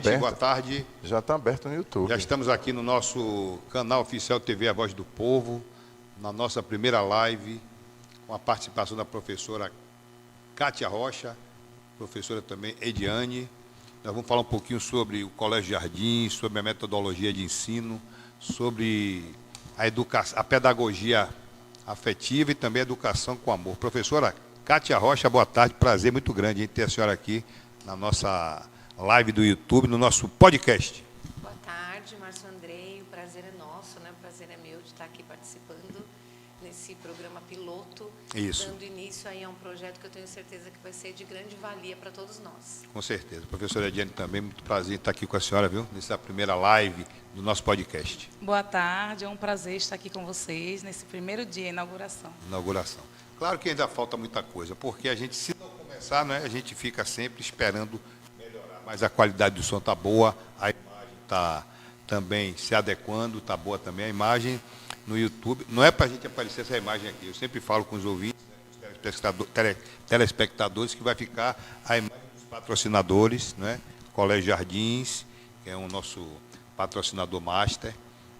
Boa tarde. Já está aberto no YouTube. Já estamos aqui no nosso canal oficial TV A Voz do Povo, na nossa primeira live, com a participação da professora Kátia Rocha, professora também Ediane. Nós vamos falar um pouquinho sobre o Colégio Jardim, sobre a metodologia de ensino, sobre a educação, a pedagogia afetiva e também a educação com amor. Professora Kátia Rocha, boa tarde, prazer muito grande em ter a senhora aqui na nossa live do YouTube, no nosso podcast. Boa tarde, Márcio Andrei, o prazer é nosso, né? O prazer é meu de estar aqui participando nesse programa piloto, Isso. Dando início aí a um projeto que eu tenho certeza que vai ser de grande valia para todos nós. Com certeza. Professora Ediane também, muito prazer em estar aqui com a senhora, viu? Nessa primeira live do nosso podcast. Boa tarde, é um prazer estar aqui com vocês nesse primeiro dia, inauguração. Inauguração. Claro que ainda falta muita coisa, porque a gente, se não começar, né, a gente fica sempre esperando melhorar. Mas a qualidade do som está boa, a imagem está também se adequando, está boa também a imagem no YouTube. Não é para a gente aparecer essa imagem aqui, eu sempre falo com os ouvintes, né, os telespectadores, que vai ficar a imagem dos patrocinadores, né? Colégio Jardins, que é o nosso patrocinador master,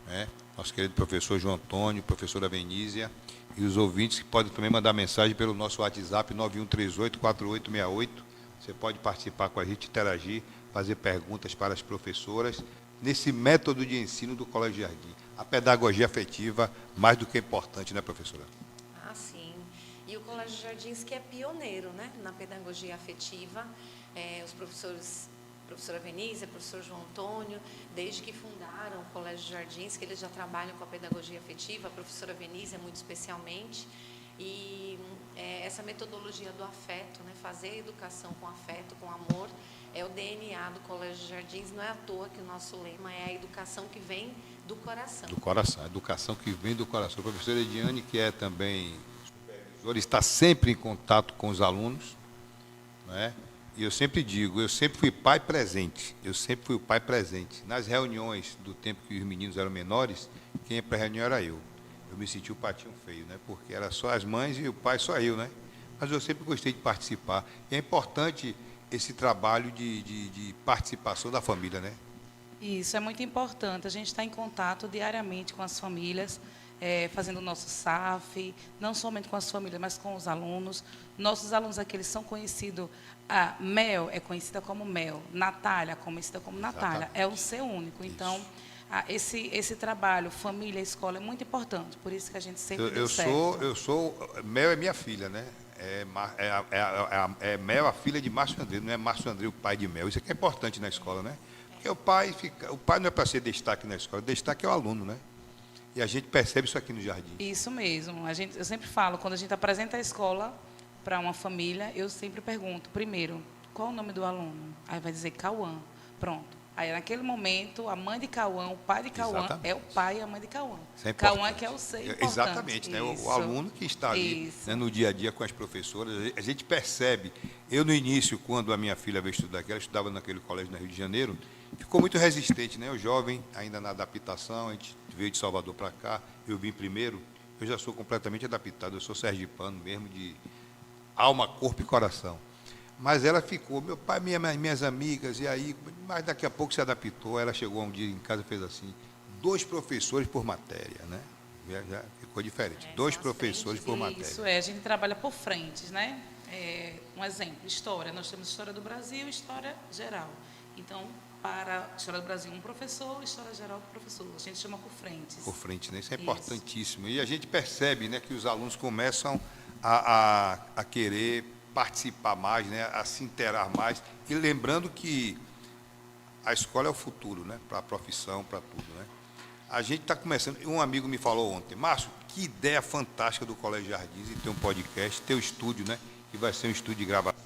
né? Nosso querido professor João Antônio, professora Venísia, e os ouvintes que podem também mandar mensagem pelo nosso WhatsApp 9138-4868. Você pode participar com a gente, interagir, fazer perguntas para as professoras nesse método de ensino do Colégio Jardim. A pedagogia afetiva, mais do que importante, né, professora? Ah, sim. E o Colégio Jardins, que é pioneiro, né, na pedagogia afetiva, os professores, professora Venísia, professor João Antônio, desde que fundaram o Colégio Jardins, que eles já trabalham com a pedagogia afetiva, a professora Venísia muito especialmente, e essa metodologia do afeto, né, fazer educação com afeto, com amor, é o DNA do Colégio Jardins. Não é à toa que o nosso lema é a educação que vem do coração. Do coração, a educação que vem do coração. A professora Ediane, que é também supervisora, está sempre em contato com os alunos, né? E eu sempre digo, eu sempre fui pai presente, o pai presente. Nas reuniões do tempo que os meninos eram menores, quem ia para a reunião era eu. Eu me senti o patinho feio, né? Porque era só as mães e o pai só eu, né? Mas eu sempre gostei de participar. E é importante esse trabalho de participação da família, né? Isso é muito importante. A gente está em contato diariamente com as famílias, fazendo o nosso SAF, não somente com as famílias, mas com os alunos. Nossos alunos aqui, eles são conhecidos, a Mel é conhecida como Mel, Natália conhecida como Natália, é o ser único. Então, esse trabalho, família, escola, é muito importante, por isso que a gente sempre deu certo. Mel é minha filha, né? É Mel, a filha de Márcio Andrei, não é Márcio Andrei o pai de Mel. Isso aqui é importante na escola, né? Porque o pai não é para ser destaque na escola, o destaque é o aluno, né? E a gente percebe isso aqui no jardim. Isso mesmo. Eu sempre falo, quando a gente apresenta a escola para uma família, eu sempre pergunto, primeiro, qual o nome do aluno? Aí vai dizer Cauã. Pronto. Aí, naquele momento, a mãe de Cauã, o pai de Cauã, Exatamente. é o pai e a mãe de Cauã. É Cauã que é o ser importante. Exatamente, né? O aluno que está ali, né, no dia a dia com as professoras, a gente percebe. Eu, no início, quando a minha filha veio estudar aqui, ela estudava naquele colégio no Rio de Janeiro, ficou muito resistente, né? O jovem, ainda na adaptação, a gente veio de Salvador para cá, eu vim primeiro, eu já sou completamente adaptado, eu sou sergipano mesmo, de alma, corpo e coração. Mas ela ficou, meu pai, minhas amigas, e aí, mas daqui a pouco se adaptou, ela chegou um dia em casa e fez assim, 2 professores por matéria, né? Já ficou diferente, 2 professores por matéria. Isso a gente trabalha por frentes, né? Um exemplo, história, nós temos história do Brasil e história geral. Então, para a história do Brasil, um professor, história geral, outro professor. A gente chama por frentes. Por frente, né? Isso é importantíssimo. E a gente percebe, né, que os alunos começam a querer participar mais, né, a se interar mais. E lembrando que a escola é o futuro, né, para a profissão, para tudo, né? A gente está começando. Um amigo me falou ontem, Márcio, que ideia fantástica do Colégio Jardins e ter um podcast, ter o estúdio, né, que vai ser um estúdio de gravação.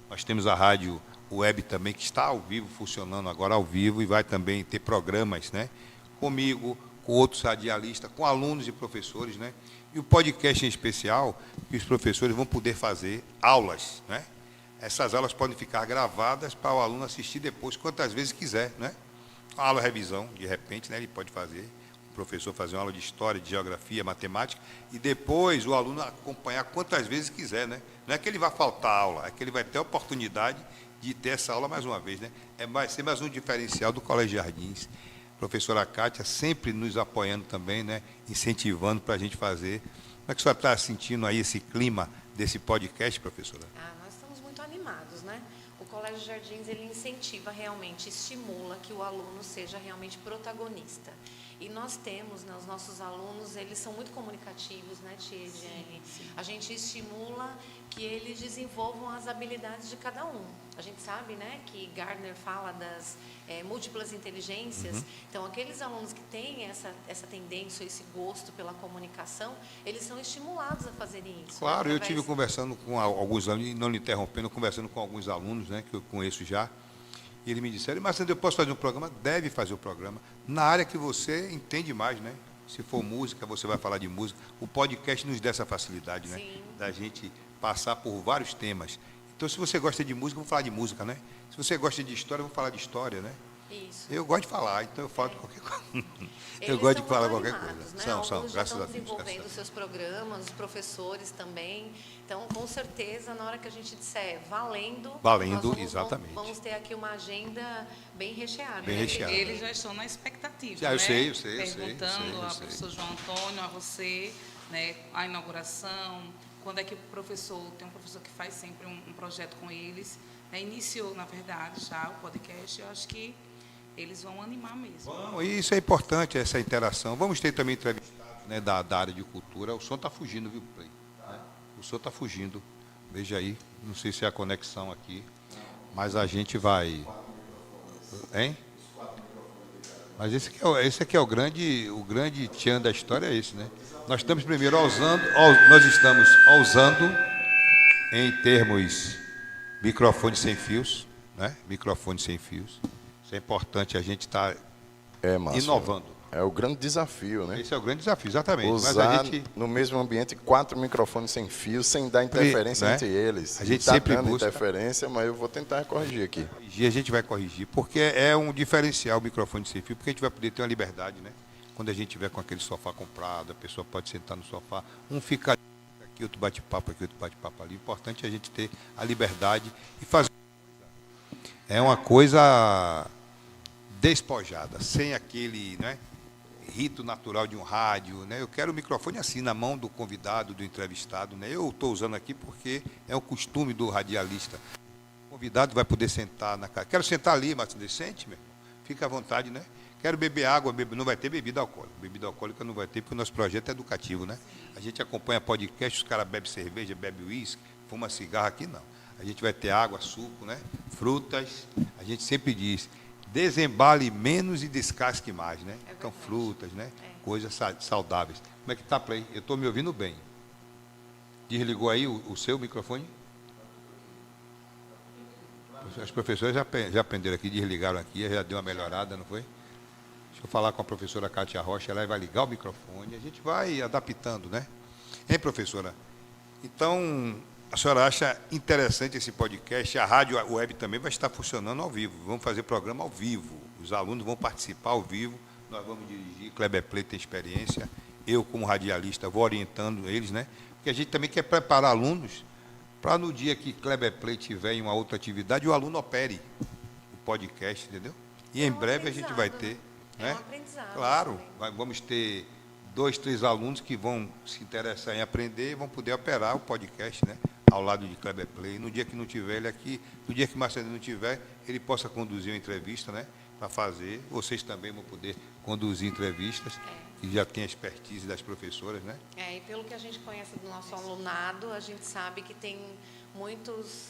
Nós temos a rádio web também, que está ao vivo, funcionando agora ao vivo, e vai também ter programas, né, comigo, com outros radialistas, com alunos e professores, né? E o podcast em especial, que os professores vão poder fazer aulas, né? Essas aulas podem ficar gravadas para o aluno assistir depois, quantas vezes quiser, né? Uma aula revisão, de repente, né, ele pode fazer, o professor fazer uma aula de história, de geografia, matemática, e depois o aluno acompanhar quantas vezes quiser, né? Não é que ele vai faltar aula, é que ele vai ter a oportunidade de ter essa aula mais uma vez, né? Vai ser mais um diferencial do Colégio Jardins. Professora Kátia sempre nos apoiando também, né? Incentivando para a gente fazer. Como é que a senhora está sentindo aí esse clima desse podcast, professora? Nós estamos muito animados, né? O Colégio Jardins, ele incentiva realmente, estimula que o aluno seja realmente protagonista. E nós temos, né, os nossos alunos, eles são muito comunicativos, né, tia Ediane? A gente estimula que eles desenvolvam as habilidades de cada um. A gente sabe, né, que Gardner fala das múltiplas inteligências. Então, aqueles alunos que têm essa tendência, esse gosto pela comunicação, eles são estimulados a fazerem isso. Claro, eu tive conversando com alguns alunos, e não lhe interrompendo, conversando com alguns alunos, né, que eu conheço já, e eles me disseram, mas eu posso fazer um programa? Deve fazer o programa, na área que você entende mais, né? Se for música, você vai falar de música. O podcast nos dá essa facilidade, né? Sim. Da gente passar por vários temas. Então, se você gosta de música, vamos falar de música, né? Se você gosta de história, vamos falar de história, né? Isso. Eu gosto de falar, então eu falo de qualquer coisa. Eu Eles gosto de são falar muito qualquer animados, coisa. né? São, Alguns já graças estão a Deus. desenvolvendo seus programas, os professores também. Então, com certeza, na hora que a gente disser valendo, Valendo, nós exatamente. vamos ter aqui uma agenda bem recheada. Bem né? recheada. Eles já estão na expectativa, Já, eu né? sei, eu sei. Perguntando ao professor João Antônio, a você, né, a inauguração, quando é que o professor, tem um professor que faz sempre um projeto com eles, né, iniciou, na verdade, já o podcast, eu acho que eles vão animar mesmo. Bom, e isso é importante, essa interação. Vamos ter também entrevistados, né, da área de cultura. O som está fugindo, viu, Play? Né? O som está fugindo. Veja aí, não sei se é a conexão aqui, mas a gente vai... Hein? Mas esse aqui é o grande tchan da história, é esse, né? Nós estamos primeiro nós estamos usando, em termos, microfone sem fios, né? Microfone sem fios. Isso é importante, a gente está Márcio, inovando. É o grande desafio, né? Esse é o grande desafio, exatamente. Usar Mas a gente, no mesmo ambiente 4 microfones sem fio, sem dar interferência né? entre eles. A gente tá sempre dando busca interferência, mas eu vou tentar corrigir aqui. a gente vai corrigir, porque é um diferencial o microfone sem fio, porque a gente vai poder ter uma liberdade, né? Quando a gente tiver com aquele sofá comprado, a pessoa pode sentar no sofá, um fica aqui, outro bate-papo aqui, outro bate-papo ali. O importante é a gente ter a liberdade e fazer uma coisa despojada, sem aquele, né, rito natural de um rádio, né? Eu quero o microfone assim, na mão do convidado, do entrevistado, né? Eu estou usando aqui porque é o costume do radialista. O convidado vai poder sentar na casa. Quero sentar ali, mas decente, meu irmão. Fica à vontade, né? Quero beber água, não vai ter bebida alcoólica. Bebida alcoólica não vai ter, porque o nosso projeto é educativo, né? A gente acompanha podcast, os caras bebem cerveja, bebem uísque, fuma cigarro, aqui não. A gente vai ter água, suco, né? Frutas. A gente sempre diz, desembale menos e descasque mais, né? Então, frutas, né? Coisas saudáveis. Como é que tá, Play? Eu estou me ouvindo bem. Desligou aí o seu microfone? As professoras já aprenderam aqui, desligaram aqui, já deu uma melhorada, não foi? Deixa eu falar com a professora Kátia Rocha, ela vai ligar o microfone, a gente vai adaptando, né? Hein, professora? Então, a senhora acha interessante esse podcast? A rádio web também vai estar funcionando ao vivo. Vamos fazer programa ao vivo. Os alunos vão participar ao vivo. Nós vamos dirigir. Kleber Play tem experiência. Eu, como radialista, vou orientando eles, né? Porque a gente também quer preparar alunos para no dia que Kleber Play tiver em uma outra atividade, o aluno opere o podcast, entendeu? E em breve a gente vai ter. É Né? um aprendizado. Claro, vamos ter 2, 3 alunos que vão se interessar em aprender e vão poder operar o podcast, né? Ao lado de Kleber Play. No dia que não tiver ele aqui, no dia que Marcelino não tiver, ele possa conduzir uma entrevista, né? Para fazer. Vocês também vão poder conduzir entrevistas, que já tem a expertise das professoras, né? E pelo que a gente conhece do nosso alunado, a gente sabe que tem muitos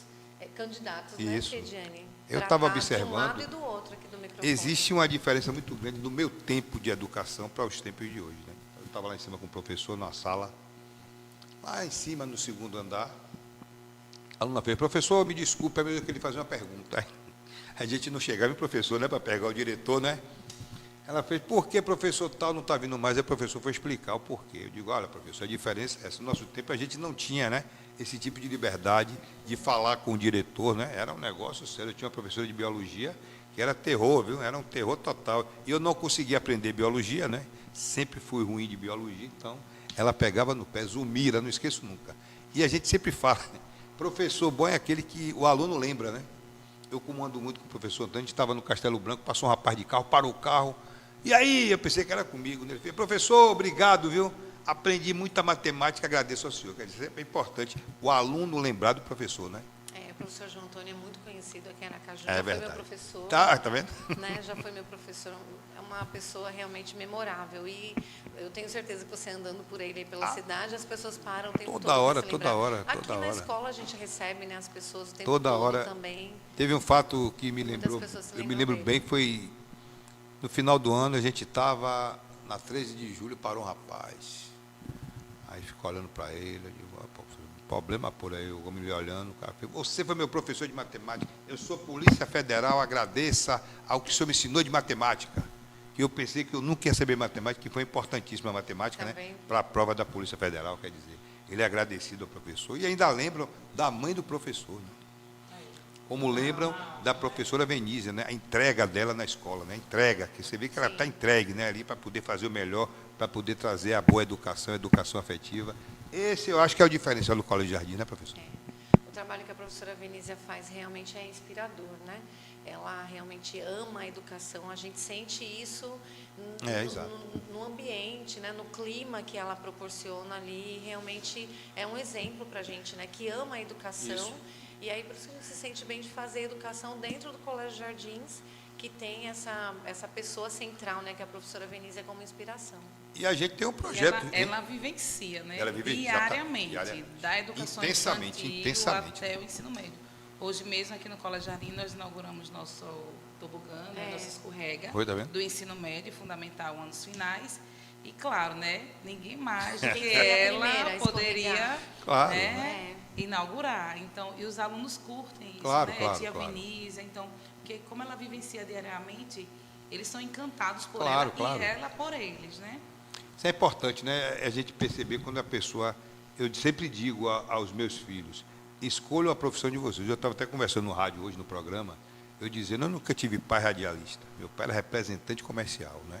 candidatos, Isso. né, Ediane? Eu Pra estava tá observando. de um lado e do outro aqui do microfone. Existe uma diferença muito grande no meu tempo de educação para os tempos de hoje, né? Eu estava lá em cima com o professor, numa sala, lá em cima, no 2º andar. A aluna fez, professor, me desculpe, eu queria fazer uma pergunta. A gente não chegava em professor, né, para pegar o diretor, né? Ela fez, por que professor tal não está vindo mais? Aí o professor foi explicar o porquê. Eu digo, olha, professor, a diferença é essa. No nosso tempo a gente não tinha, né, esse tipo de liberdade de falar com o diretor, né? Era um negócio sério. Eu tinha uma professora de biologia que era terror, viu? Era um terror total. E eu não conseguia aprender biologia, né? Sempre fui ruim de biologia, então ela pegava no pé, Zumira, não esqueço nunca. E a gente sempre fala, professor bom é aquele que o aluno lembra, né? eu comando muito com o professor Antônio, a gente estava no Castelo Branco, passou um rapaz de carro, parou o carro, e aí eu pensei que era comigo, né? Ele falou, professor, obrigado, viu? Aprendi muita matemática, agradeço ao senhor. Quer dizer, é importante o aluno lembrar do professor, né? O professor João Antônio é muito conhecido aqui em Aracaju, É já verdade. foi meu professor. Tá vendo? Né? Já foi meu professor, é uma pessoa realmente memorável. E eu tenho certeza que você andando por aí pela cidade, as pessoas param o tempo todo Toda pra hora, se toda lembrar. hora, Aqui toda na hora. escola a gente recebe, né, as pessoas o tempo Toda todo hora. também. Teve um fato que me Muitas lembrou, pessoas se eu me lembram lembro dele. bem, que foi no final do ano, a gente estava na 13 de julho, parou um rapaz. Aí ficou olhando para ele, eu digo, problema por aí, eu me olhando, o cara falou, você foi meu professor de matemática, eu sou Polícia Federal, agradeça ao que o senhor me ensinou de matemática. Que eu pensei que eu nunca ia saber matemática, que foi importantíssima a matemática, né? Também. Para a prova da Polícia Federal, quer dizer. Ele é agradecido ao professor e ainda lembram da mãe do professor, né? Como lembram da professora Venísia, né? A entrega dela na escola, né? A entrega, que você vê que ela está entregue, né? Ali para poder fazer o melhor, para poder trazer a boa educação, a educação afetiva. Esse eu acho que é o diferencial do Colégio Jardim, né, professor? O trabalho que a professora Venísia faz realmente é inspirador, né? Ela realmente ama a educação, a gente sente isso Exato. no ambiente, né? No clima que ela proporciona ali, realmente é um exemplo para a gente, né? Que ama a educação. Isso. E aí, por isso que a gente se sente bem de fazer educação dentro do Colégio Jardins, que tem essa pessoa central, né? Que é a professora Venísia como inspiração. E a gente tem um E projeto. ela vivencia, né? Ela vivencia, diariamente, diariamente. da educação Intensamente, infantil intensamente. até o ensino médio. Hoje mesmo aqui no Colégio Jardim nós inauguramos nosso tobogã, né, nossa escorrega Oi, tá vendo? do ensino médio, fundamental, anos finais. E claro, né, ninguém mais do que Quem foi a ela primeira a poderia escorregar? Claro, né, inaugurar. Então, e os alunos curtem isso, Claro, né? claro, Tia claro. Venísia, então, porque como ela vivencia diariamente, eles são encantados por Claro, ela claro. e ela por eles, né? Isso é importante, né? A gente perceber quando a pessoa. Eu sempre digo aos meus filhos, escolham a profissão de vocês. Eu estava até conversando no rádio hoje, no programa, eu dizendo, eu nunca tive pai radialista. Meu pai era representante comercial, né?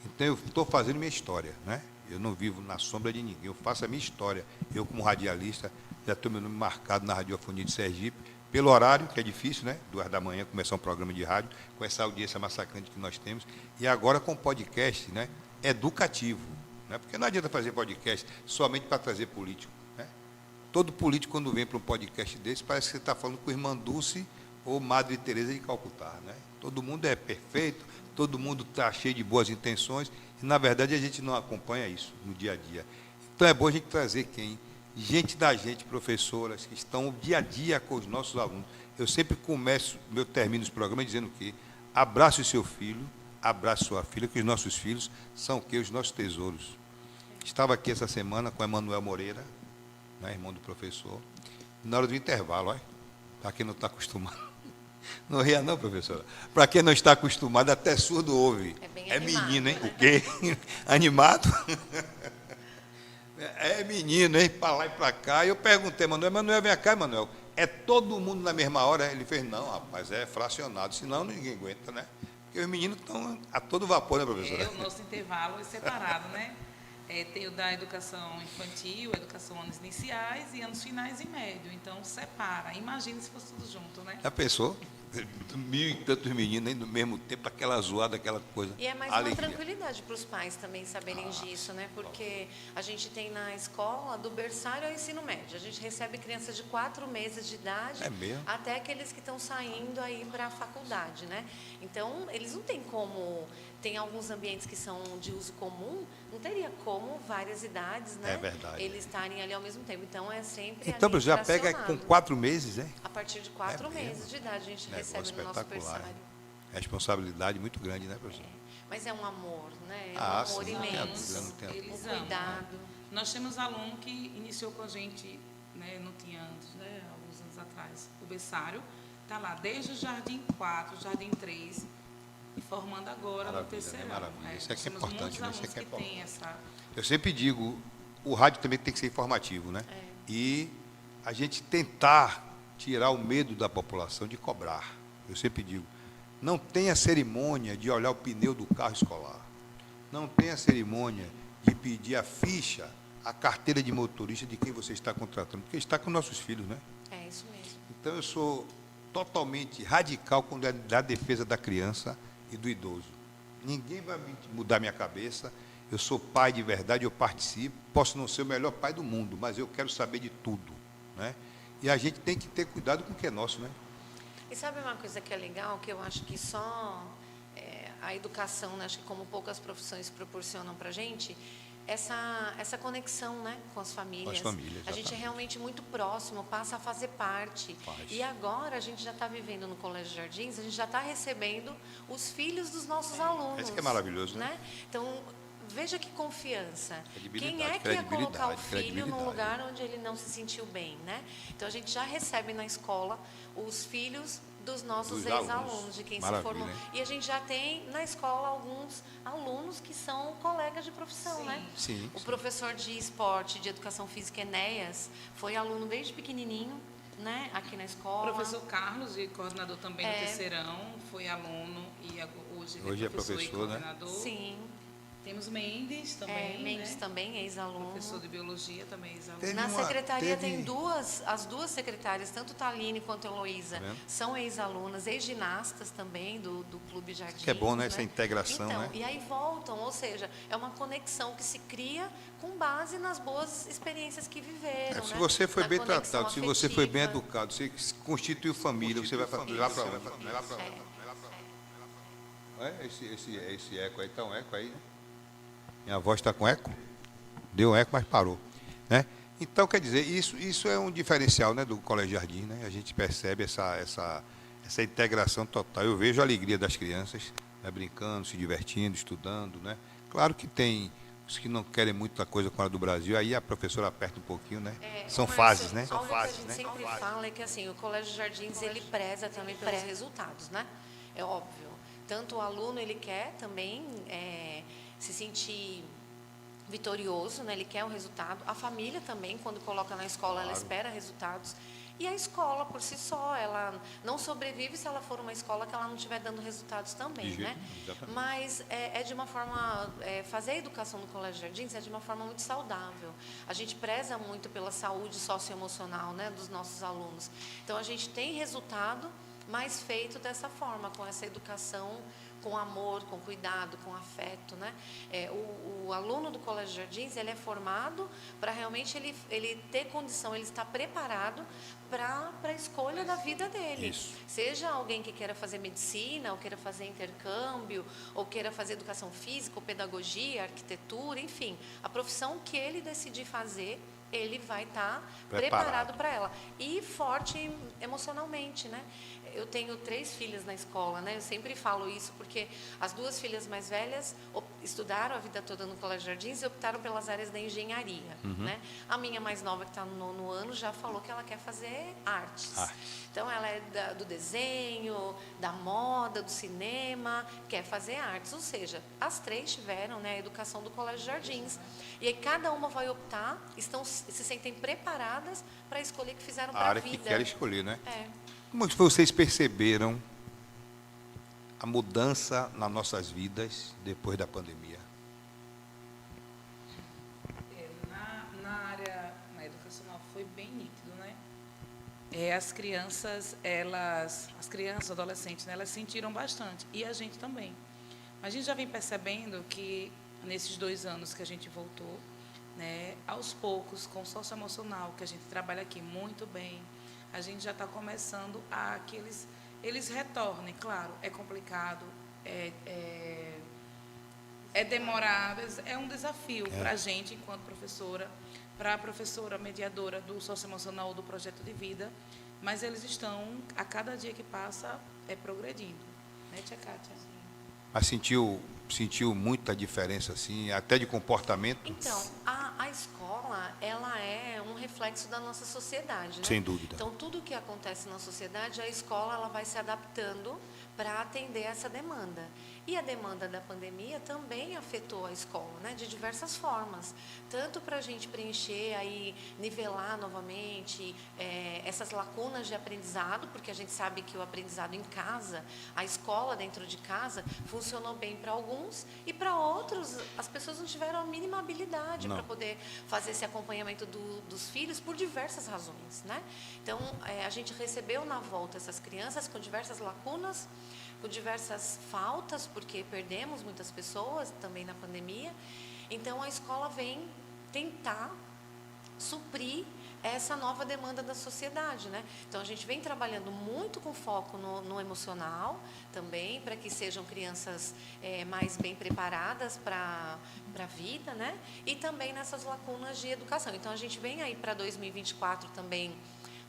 Então, eu estou fazendo minha história, né? Eu não vivo na sombra de ninguém, eu faço a minha história. Eu, como radialista, já tenho meu nome marcado na Radiofonia de Sergipe, pelo horário, que é difícil, né? 2 da manhã, começar um programa de rádio, com essa audiência massacrante que nós temos, e agora com podcast, né? Educativo, né? Porque não adianta fazer podcast somente para trazer político, né? Todo político, quando vem para um podcast desse, parece que você está falando com a irmã Dulce ou Madre Teresa de Calcutá, né? Todo mundo é perfeito, todo mundo está cheio de boas intenções, e, na verdade, a gente não acompanha isso no dia a dia. Então, é bom a gente trazer quem? Gente da gente, professoras, que estão dia a dia com os nossos alunos. Eu sempre termino os programas dizendo que abrace o seu filho, abrace sua filha, que os nossos filhos são o quê? Os nossos tesouros. Estava aqui essa semana com Emanuel Moreira, né, irmão do professor, na hora do intervalo, olha, para quem não está acostumado. Não ria não, professora. Para quem não está acostumado, até surdo ouve. É bem É animado, menino, hein? né? O quê? Animado? É menino, hein? Para lá e para cá. E eu perguntei, Emanuel, vem cá, Emanuel. É todo mundo na mesma hora? Ele fez, não, rapaz, é fracionado, senão ninguém aguenta, né? Porque os meninos estão a todo vapor, né, professora? O nosso intervalo é separado, né? Tem o da educação infantil, educação anos iniciais e anos finais e médio. Então, separa. Imagina se fosse tudo junto, né? Já pensou? 1.000 e tantos meninos, aí no mesmo tempo, aquela zoada, aquela coisa. E é mais Alegria. uma tranquilidade para os pais também saberem disso, né? Porque a gente tem na escola, do berçário ao ensino médio, a gente recebe crianças de 4 meses de idade É mesmo? até aqueles que estão saindo aí para a faculdade, né? Então, eles não têm como... Tem alguns ambientes que são de uso comum, não teria como várias idades, né? É verdade. Eles estarem ali ao mesmo tempo. Então, é sempre Então, ali professor, já pega com fracionado. 4 meses, né? A partir de 4 É mesmo? meses de idade, a gente Negócio recebe no nosso espetacular. berçário. Responsabilidade muito grande, né, professor? Mas é um amor, né? É um Ah, amor sim, não tem imenso. dúvida, não tem dúvida. Eles Um amam. cuidado. Nós temos aluno que iniciou com a gente, né, não tinha antes, né, alguns anos atrás, o berçário, está lá desde o Jardim 4, Jardim 3, e formando agora no Maravilha, terceiro né? Maravilha. ano. Isso é que é temos importante, muitos né? Isso é alunos que é que têm essa... Eu sempre digo, o rádio também tem que ser informativo, né? E a gente tentar tirar o medo da população de cobrar. Eu sempre digo, não tenha cerimônia de olhar o pneu do carro escolar. Não tenha cerimônia de pedir a ficha, a carteira de motorista de quem você está contratando, porque está com nossos filhos, né? É isso mesmo. Então, eu sou totalmente radical quando é da defesa da criança e do idoso. Ninguém vai mudar minha cabeça. Eu sou pai de verdade, eu participo. Posso não ser o melhor pai do mundo, mas eu quero saber de tudo, né? E a gente tem que ter cuidado com o que é nosso, né? E sabe uma coisa que é legal, que eu acho que só a educação, né, acho que como poucas profissões proporcionam para a gente, essa conexão, né, com as famílias. Com as famílias, a gente é exatamente. realmente muito próximo, passa a fazer parte. E agora a gente já está vivendo no Colégio Jardins, a gente já está recebendo os filhos dos nossos alunos. Isso que é maravilhoso, né? Então, veja que confiança. Credibilidade, Quem é que ia colocar o credibilidade, filho num credibilidade. lugar onde ele não se sentiu bem, né? Então, a gente já recebe na escola os filhos dos nossos Dos ex-alunos, alunos. de quem se Maravilha, formou. hein? E a gente já tem na escola alguns alunos que são colegas de profissão, né? Sim, O sim. professor de esporte, de educação física, Enéas, foi aluno desde pequenininho, né? Aqui na O escola. professor Carlos, e coordenador também do terceirão, foi aluno e hoje é professor e professor, né? coordenador. Sim. Temos Mendes também, Mendes né? também, ex-aluno. Professor de biologia também, ex-aluno. Teve Na uma- secretaria teve- tem as duas secretárias, tanto Taline quanto Heloísa, Tá vendo? são ex-alunas, ex-ginastas também do Clube Jardins. Que é bom, né? Essa integração, então, né? E aí voltam, ou seja, é uma conexão que se cria com base nas boas experiências que viveram. Se né? você foi Na bem conexão tratado, se você foi bem afetiva. educado, você constituiu família, você vai levar para onde? Levar para onde? Esse eco aí, tá um eco aí, né? Minha voz está com eco? Deu um eco, mas parou, né? Então, quer dizer, isso é um diferencial, né, do Colégio Jardim, né? A gente percebe essa integração total. Eu vejo a alegria das crianças, né, brincando, se divertindo, estudando, né? Claro que tem os que não querem muita coisa com a do Brasil, aí a professora aperta um pouquinho, né? São Márcio, fases, né? São algo fases, que a né? gente sempre fala é que assim, o Colégio Jardins ele preza também pelos resultados, né? É óbvio. Tanto o aluno ele quer também se sentir vitorioso, né? Ele quer um resultado. A família também, quando coloca na escola, ela espera resultados. E a escola, por si só, ela não sobrevive se ela for uma escola que ela não estiver dando resultados também, De jeito né? nenhum, exatamente. Mas é de uma forma, fazer a educação no Colégio Jardins é de uma forma muito saudável. A gente preza muito pela saúde socioemocional, né, dos nossos alunos. Então, a gente tem resultado, mas feito dessa forma, com essa educação, com amor, com cuidado, com afeto, né? O aluno do Colégio Jardins, ele é formado para realmente ele ter condição, ele está preparado para a escolha da vida dele. Isso. Seja alguém que queira fazer medicina, ou queira fazer intercâmbio, ou queira fazer educação física, ou pedagogia, arquitetura, enfim. A profissão que ele decidir fazer, ele vai estar preparado para ela. E forte emocionalmente, né? Eu tenho 3 filhas na escola, né? Eu sempre falo isso porque as 2 filhas mais velhas estudaram a vida toda no Colégio Jardins e optaram pelas áreas da engenharia, né? A minha mais nova, que está no 9º ano, já falou que ela quer fazer artes. Então, ela é do desenho, da moda, do cinema, quer fazer artes. Ou seja, as 3 tiveram, né, a educação do Colégio Jardins. E aí, cada uma vai optar, se sentem preparadas para a escolha que fizeram A para a área vida. que quer escolher, né? É. Como que vocês perceberam a mudança nas nossas vidas depois da pandemia? Na área educacional foi bem nítido, né? As crianças, adolescentes, né, elas sentiram bastante, e a gente também. A gente já vem percebendo que nesses 2 anos que a gente voltou, né, aos poucos, com o socioemocional, que a gente trabalha aqui muito bem, a gente já está começando a que eles retornem. Claro, é complicado, é demorado, é um desafio para a gente, enquanto professora, para a professora mediadora do socioemocional do projeto de vida, mas eles estão, a cada dia que passa, progredindo. Né, tia Kátia? Mas sentiu muita diferença, assim, até de comportamento? Então, a escola, ela é um reflexo da nossa sociedade, né? Sem dúvida. Então, tudo que acontece na sociedade, a escola ela vai se adaptando para atender essa demanda. E a demanda da pandemia também afetou a escola, né, de diversas formas. Tanto para a gente preencher, aí, nivelar novamente essas lacunas de aprendizado, porque a gente sabe que o aprendizado em casa, a escola dentro de casa, funcionou bem para alguns e para outros as pessoas não tiveram a mínima habilidade para poder fazer esse acompanhamento dos filhos por diversas razões, né? Então, a gente recebeu na volta essas crianças com diversas lacunas, com diversas faltas, porque perdemos muitas pessoas também na pandemia. Então, a escola vem tentar suprir essa nova demanda da sociedade, né? Então, a gente vem trabalhando muito com foco no emocional também, para que sejam crianças mais bem preparadas para a vida, né? E também nessas lacunas de educação. Então, a gente vem aí para 2024 também.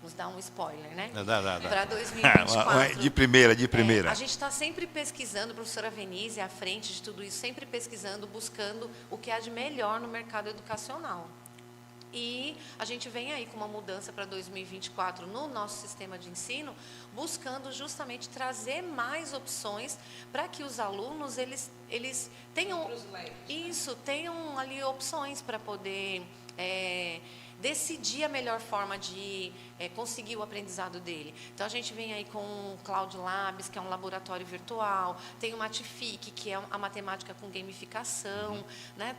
Vamos dar um spoiler, né? Dá. Para 2024. De primeira. A gente está sempre pesquisando, a professora Venise, à frente de tudo isso, sempre pesquisando, buscando o que há de melhor no mercado educacional. E a gente vem aí com uma mudança para 2024 no nosso sistema de ensino, buscando justamente trazer mais opções para que os alunos, eles tenham isso, tenham ali opções para poder decidir a melhor forma de conseguir o aprendizado dele. Então, a gente vem aí com o Cloud Labs, que é um laboratório virtual, tem o Matific, que é a matemática com gamificação, né?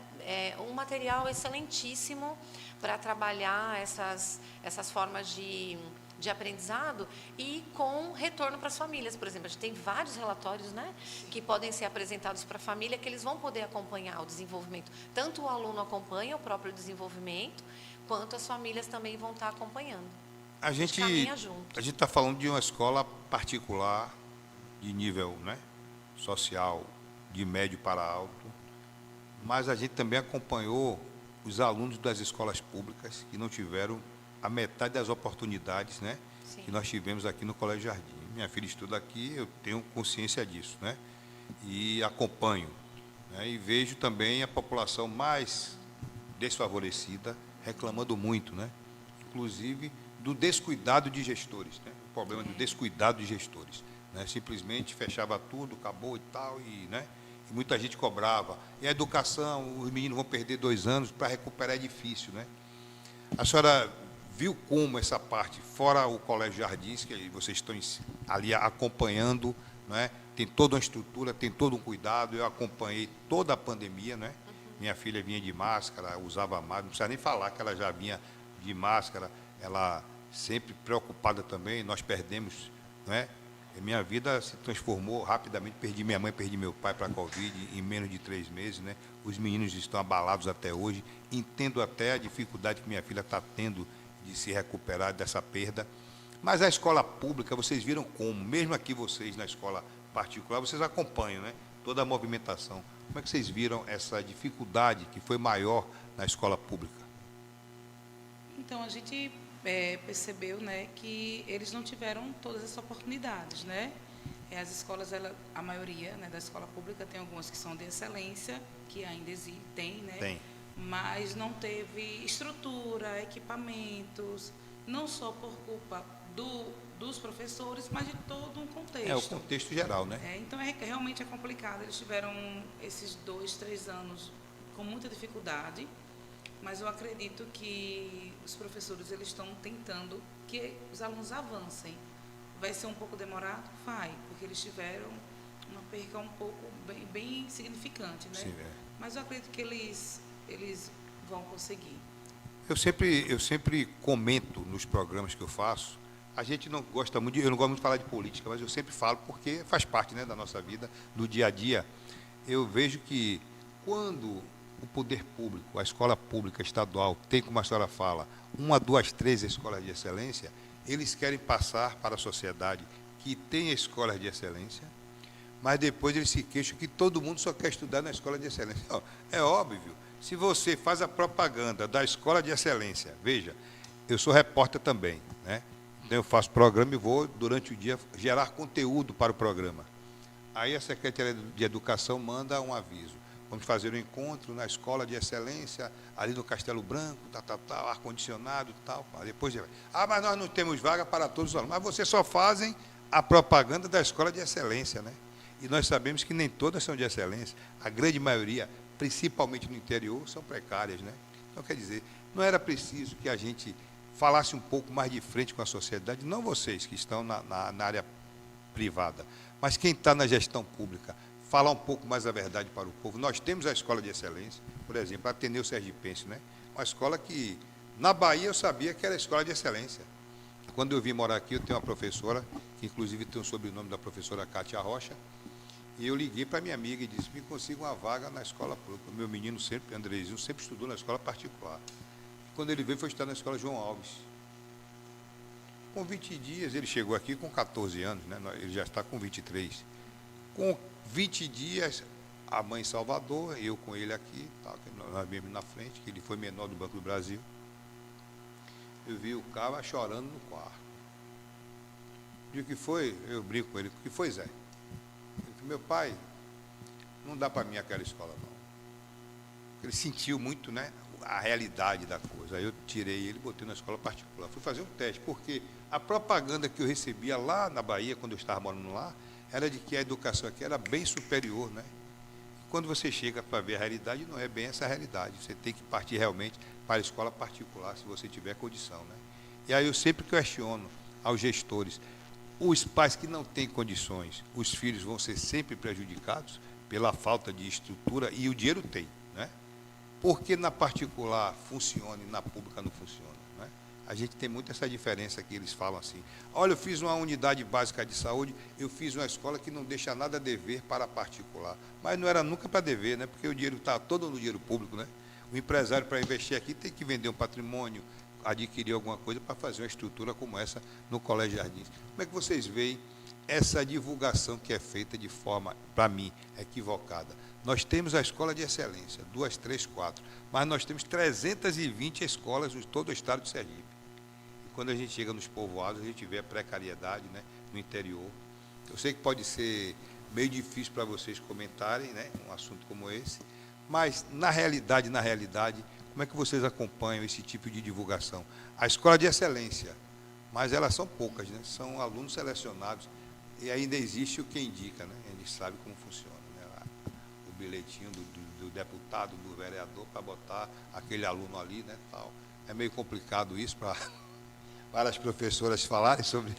Um material excelentíssimo para trabalhar essas formas de aprendizado e com retorno para as famílias. Por exemplo, a gente tem vários relatórios, né, que podem ser apresentados para a família, que eles vão poder acompanhar o desenvolvimento. Tanto o aluno acompanha o próprio desenvolvimento, quanto as famílias também vão estar acompanhando. A gente está falando de uma escola particular, de nível, né, social, de médio para alto, mas a gente também acompanhou os alunos das escolas públicas que não tiveram a metade das oportunidades, né, que nós tivemos aqui no Colégio Jardim. Minha filha estuda aqui, eu tenho consciência disso, né, e acompanho, né, e vejo também a população mais desfavorecida reclamando muito, né, inclusive do descuidado de gestores, né, o problema do descuidado de gestores, né, simplesmente fechava tudo, acabou e tal, e, né, e muita gente cobrava. E a educação, os meninos vão perder 2 anos, para recuperar é difícil, né. A senhora viu como essa parte, fora o Colégio Jardins, que vocês estão ali acompanhando, né? Tem toda uma estrutura, tem todo um cuidado. Eu acompanhei toda a pandemia, né? Minha filha vinha de máscara, usava máscara, não precisa nem falar que ela já vinha de máscara, ela sempre preocupada também. Nós perdemos, né? E minha vida se transformou rapidamente, perdi minha mãe, perdi meu pai para a Covid em menos de 3 meses, né? Os meninos estão abalados até hoje, entendo até a dificuldade que minha filha está tendo de se recuperar dessa perda. Mas a escola pública, vocês viram como, mesmo aqui vocês na escola particular, vocês acompanham, né, toda a movimentação. Como é que vocês viram essa dificuldade que foi maior na escola pública? Então, a gente percebeu, né, que eles não tiveram todas essas oportunidades, né? As escolas, a maioria, né, da escola pública, tem algumas que são de excelência, que ainda tem, né? Tem. Mas não teve estrutura, equipamentos, não só por culpa dos professores, mas de todo um contexto. É o contexto geral, né? Então, realmente é complicado. Eles tiveram esses 2, 3 anos com muita dificuldade, mas eu acredito que os professores eles estão tentando que os alunos avancem. Vai ser um pouco demorado? Vai, porque eles tiveram uma perca um pouco bem significante, né? Sim, Mas eu acredito que eles vão conseguir. Eu sempre comento nos programas que eu faço. A gente não gosta muito, eu não gosto muito de falar de política, mas eu sempre falo porque faz parte, né, da nossa vida, do dia a dia. Eu vejo que quando o poder público, a escola pública estadual, tem, como a senhora fala, 1, 2, 3 escolas de excelência, eles querem passar para a sociedade que tem escolas de excelência, mas depois eles se queixam que todo mundo só quer estudar na escola de excelência. É óbvio, se você faz a propaganda da escola de excelência, veja, eu sou repórter também, né? Então eu faço programa e vou, durante o dia, gerar conteúdo para o programa. Aí a Secretaria de Educação manda um aviso. Vamos fazer um encontro na escola de excelência, ali no Castelo Branco, tal, ar-condicionado, tal. Depois, mas nós não temos vaga para todos os alunos. Mas vocês só fazem a propaganda da escola de excelência, né? E nós sabemos que nem todas são de excelência. A grande maioria, principalmente no interior, são precárias, né? Então, quer dizer, não era preciso que a gente falasse um pouco mais de frente com a sociedade, não vocês que estão na área privada, mas quem está na gestão pública, falar um pouco mais a verdade para o povo. Nós temos a escola de excelência, por exemplo, a Ateneu Sergipense, né? Uma escola que, na Bahia, eu sabia que era a escola de excelência. Quando eu vim morar aqui, eu tenho uma professora, que inclusive tem o sobrenome da professora Cátia Rocha, e eu liguei para minha amiga e disse, me consiga uma vaga na escola pública. O meu menino sempre, Andrezinho, sempre estudou na escola particular. Quando ele veio, foi estudar na escola João Alves. Com 20 dias, ele chegou aqui com 14 anos, né? Ele já está com 23. Com 20 dias, a mãe em Salvador, eu com ele aqui, tá, nós vimos na frente, que ele foi menor do Banco do Brasil. Eu vi o cara chorando no quarto. E o que foi? Eu brinco com ele, o que foi, Zé? Ele disse, meu pai, não dá para mim aquela escola, não. Ele sentiu muito, né, a realidade da coisa. Aí eu tirei ele e botei na escola particular. Fui fazer um teste, porque a propaganda que eu recebia lá na Bahia, quando eu estava morando lá, era de que a educação aqui era bem superior, né? Quando você chega para ver a realidade, não é bem essa a realidade. Você tem que partir realmente para a escola particular, se você tiver condição, né? E aí eu sempre questiono aos gestores, os pais que não têm condições, os filhos vão ser sempre prejudicados pela falta de estrutura, e o dinheiro tem, né? Porque na particular funciona e na pública não funciona, né? A gente tem muito essa diferença que eles falam assim, olha, eu fiz uma unidade básica de saúde, eu fiz uma escola que não deixa nada a dever para a particular. Mas não era nunca para dever, né? Porque o dinheiro está todo no dinheiro público, né? O empresário, para investir aqui, tem que vender um patrimônio, adquirir alguma coisa para fazer uma estrutura como essa no Colégio Jardins. Como é que vocês veem essa divulgação que é feita de forma, para mim, equivocada? Nós temos a escola de excelência, 2, 3, 4, mas nós temos 320 escolas em todo o estado de Sergipe. E quando a gente chega nos povoados, a gente vê a precariedade, né, no interior. Eu sei que pode ser meio difícil para vocês comentarem, né, um assunto como esse, mas, na realidade, como é que vocês acompanham esse tipo de divulgação? A escola de excelência, mas elas são poucas, né? São alunos selecionados, e ainda existe o que indica, né? A gente sabe como funciona, né? O bilhetinho do deputado, do vereador, para botar aquele aluno ali, né? Tal. É meio complicado isso para as professoras falarem sobre...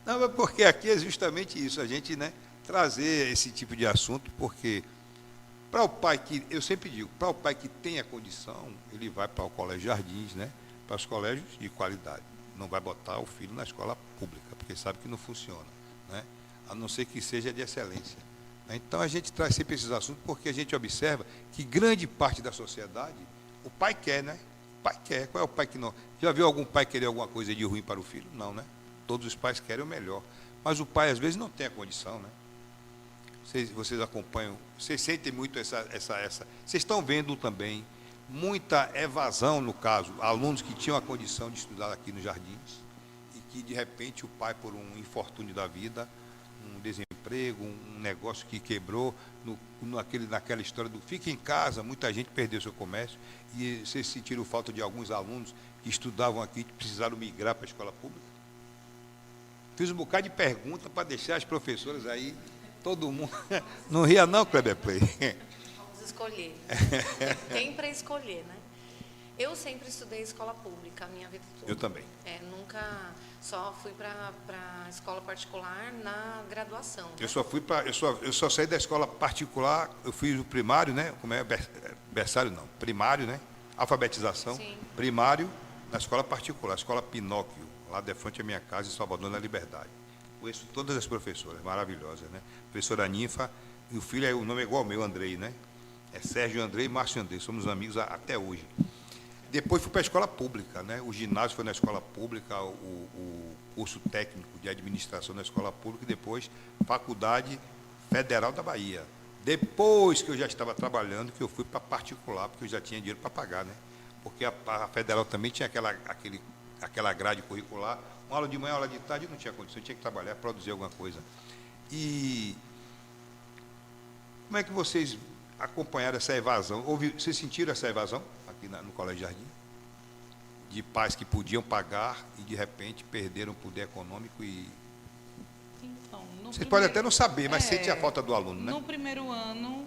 Não, mas porque aqui é justamente isso, a gente, né, trazer esse tipo de assunto, porque... Para o pai que, eu sempre digo, para o pai que tem a condição, ele vai para o Colégio Jardins, né? Para os colégios de qualidade. Não vai botar o filho na escola pública, porque sabe que não funciona, né? A não ser que seja de excelência. Então, a gente traz sempre esses assuntos porque a gente observa que grande parte da sociedade, o pai quer, né? O pai quer. Qual é o pai que não? Já viu algum pai querer alguma coisa de ruim para o filho? Não, né? Todos os pais querem o melhor. Mas o pai, às vezes, não tem a condição, né? Vocês acompanham, vocês sentem muito essa... Vocês estão vendo também muita evasão, no caso, alunos que tinham a condição de estudar aqui nos Jardins e que, de repente, o pai, por um infortúnio da vida, um desemprego, um negócio que quebrou, naquela história do fica em casa, muita gente perdeu seu comércio, e vocês sentiram falta de alguns alunos que estudavam aqui e precisaram migrar para a escola pública? Fiz um bocado de pergunta para deixar as professoras aí... Todo mundo. Não ria não, Kleber Play. Vamos escolher. Tem para escolher, né? Eu sempre estudei escola pública a minha vida toda. Eu também. Nunca só fui para escola particular na graduação. Né? Eu só saí da escola particular, eu fiz o primário, né? Como é berçário não, primário, né? Alfabetização. Sim. Primário na escola particular, escola Pinóquio, lá de frente à minha casa, em Salvador, na Liberdade. Conheço todas as professoras, maravilhosas, né? Professora Ninfa, e o filho, o nome é igual ao meu, Andrei, né? É Sérgio Andrei e Márcio Andrei, somos amigos até hoje. Depois fui para a escola pública, né? O ginásio foi na escola pública, o curso técnico de administração na escola pública, e depois Faculdade Federal da Bahia. Depois que eu já estava trabalhando, que eu fui para particular, porque eu já tinha dinheiro para pagar, né? Porque a Federal também tinha aquela grade curricular, uma aula de manhã, aula de tarde, eu não tinha condição, eu tinha que trabalhar, produzir alguma coisa. E como é que vocês acompanharam essa evasão? Vocês sentiram essa evasão aqui no Colégio Jardim? De pais que podiam pagar e, de repente, perderam o poder econômico e Então, Você pode até não saber, mas sente a falta do aluno, né? No primeiro ano,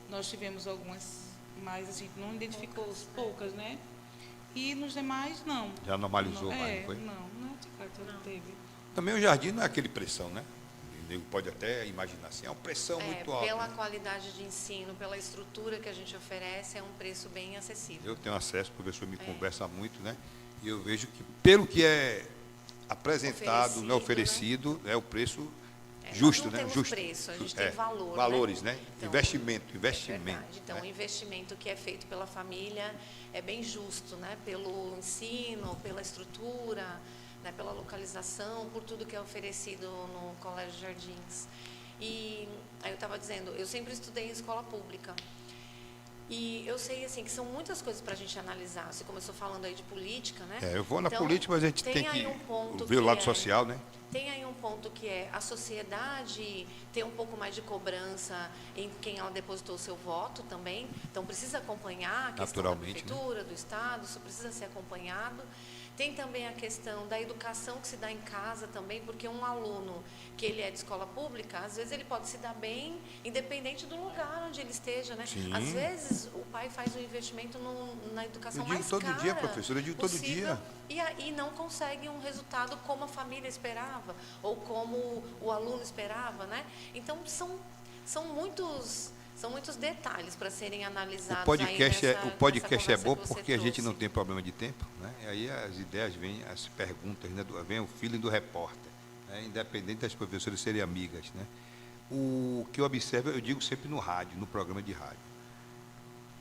nós tivemos algumas, mas a gente não identificou poucas, né? E nos demais, não. Já normalizou não, mais, não foi? Não teve. Também o jardim não é aquele pressão, né? O nego pode até imaginar assim, é uma pressão muito alta. Pela Né? qualidade de ensino, pela estrutura que a gente oferece, é um preço bem acessível. Eu tenho acesso, o professor me conversa muito, né? E eu vejo que, pelo que é apresentado, oferecido, é o preço justo, nós não né? temos Justo. preço, a gente tem valor. Valores, né? Então, investimento. Verdade. Então, né? o investimento que é feito pela família é bem justo, né? Pelo ensino, pela estrutura, né? Pela localização, por tudo que é oferecido no Colégio Jardins. E aí eu estava dizendo, eu sempre estudei em escola pública. E eu sei, assim, que são muitas coisas para a gente analisar. Você começou falando aí de política, né? Eu vou na Então, política, mas a gente tem que ver o lado social, né? Tem aí um ponto que é a sociedade ter um pouco mais de cobrança em quem ela depositou o seu voto também. Então, precisa acompanhar a questão da prefeitura, do Estado, isso precisa ser acompanhado. Tem também a questão da educação que se dá em casa também, porque um aluno que ele é de escola pública, às vezes ele pode se dar bem, independente do lugar onde ele esteja, né? Sim. Às vezes o pai faz um investimento na educação mais cara. Eu digo todo dia, professora, eu digo todo dia. E não consegue um resultado como a família esperava, ou como o aluno esperava, né? Então, são muitos detalhes para serem analisados. O podcast é bom porque a gente não tem problema de tempo, né? E aí as ideias vêm, as perguntas, né? Vem o feeling do repórter, né? Independente das professoras serem amigas, né? O que eu observo, eu digo sempre no rádio, no programa de rádio.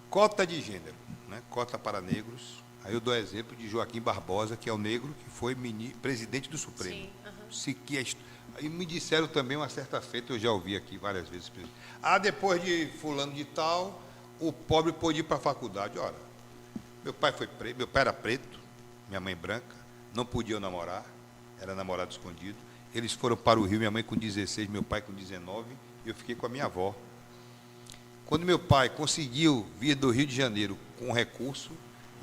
Cota de gênero, né? Cota para negros. Aí eu dou exemplo de Joaquim Barbosa, que é o negro que foi presidente do Supremo. Sim, E me disseram também uma certa feita, eu já ouvi aqui várias vezes. Depois de fulano de tal, o pobre pôde ir para a faculdade. Ora, meu pai era preto, minha mãe branca, não podiam namorar, era namorado escondido. Eles foram para o Rio, minha mãe com 16, meu pai com 19, e eu fiquei com a minha avó. Quando meu pai conseguiu vir do Rio de Janeiro com recurso,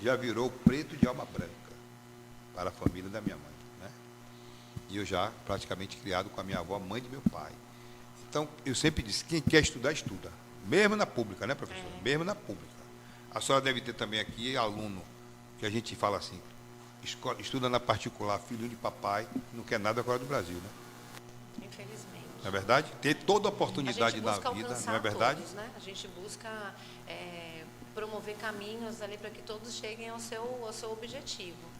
já virou preto de alma branca para a família da minha mãe. E eu já praticamente criado com a minha avó, mãe de meu pai. Então, eu sempre disse, quem quer estudar, estuda. Mesmo na pública, né, professora? Mesmo na pública. A senhora deve ter também aqui aluno, que a gente fala assim, estuda na particular, filho de papai, não quer nada agora do Brasil, né? Infelizmente. Não é verdade? Ter toda a oportunidade na vida, não é verdade? Todos, né? A gente busca promover caminhos ali para que todos cheguem ao seu objetivo.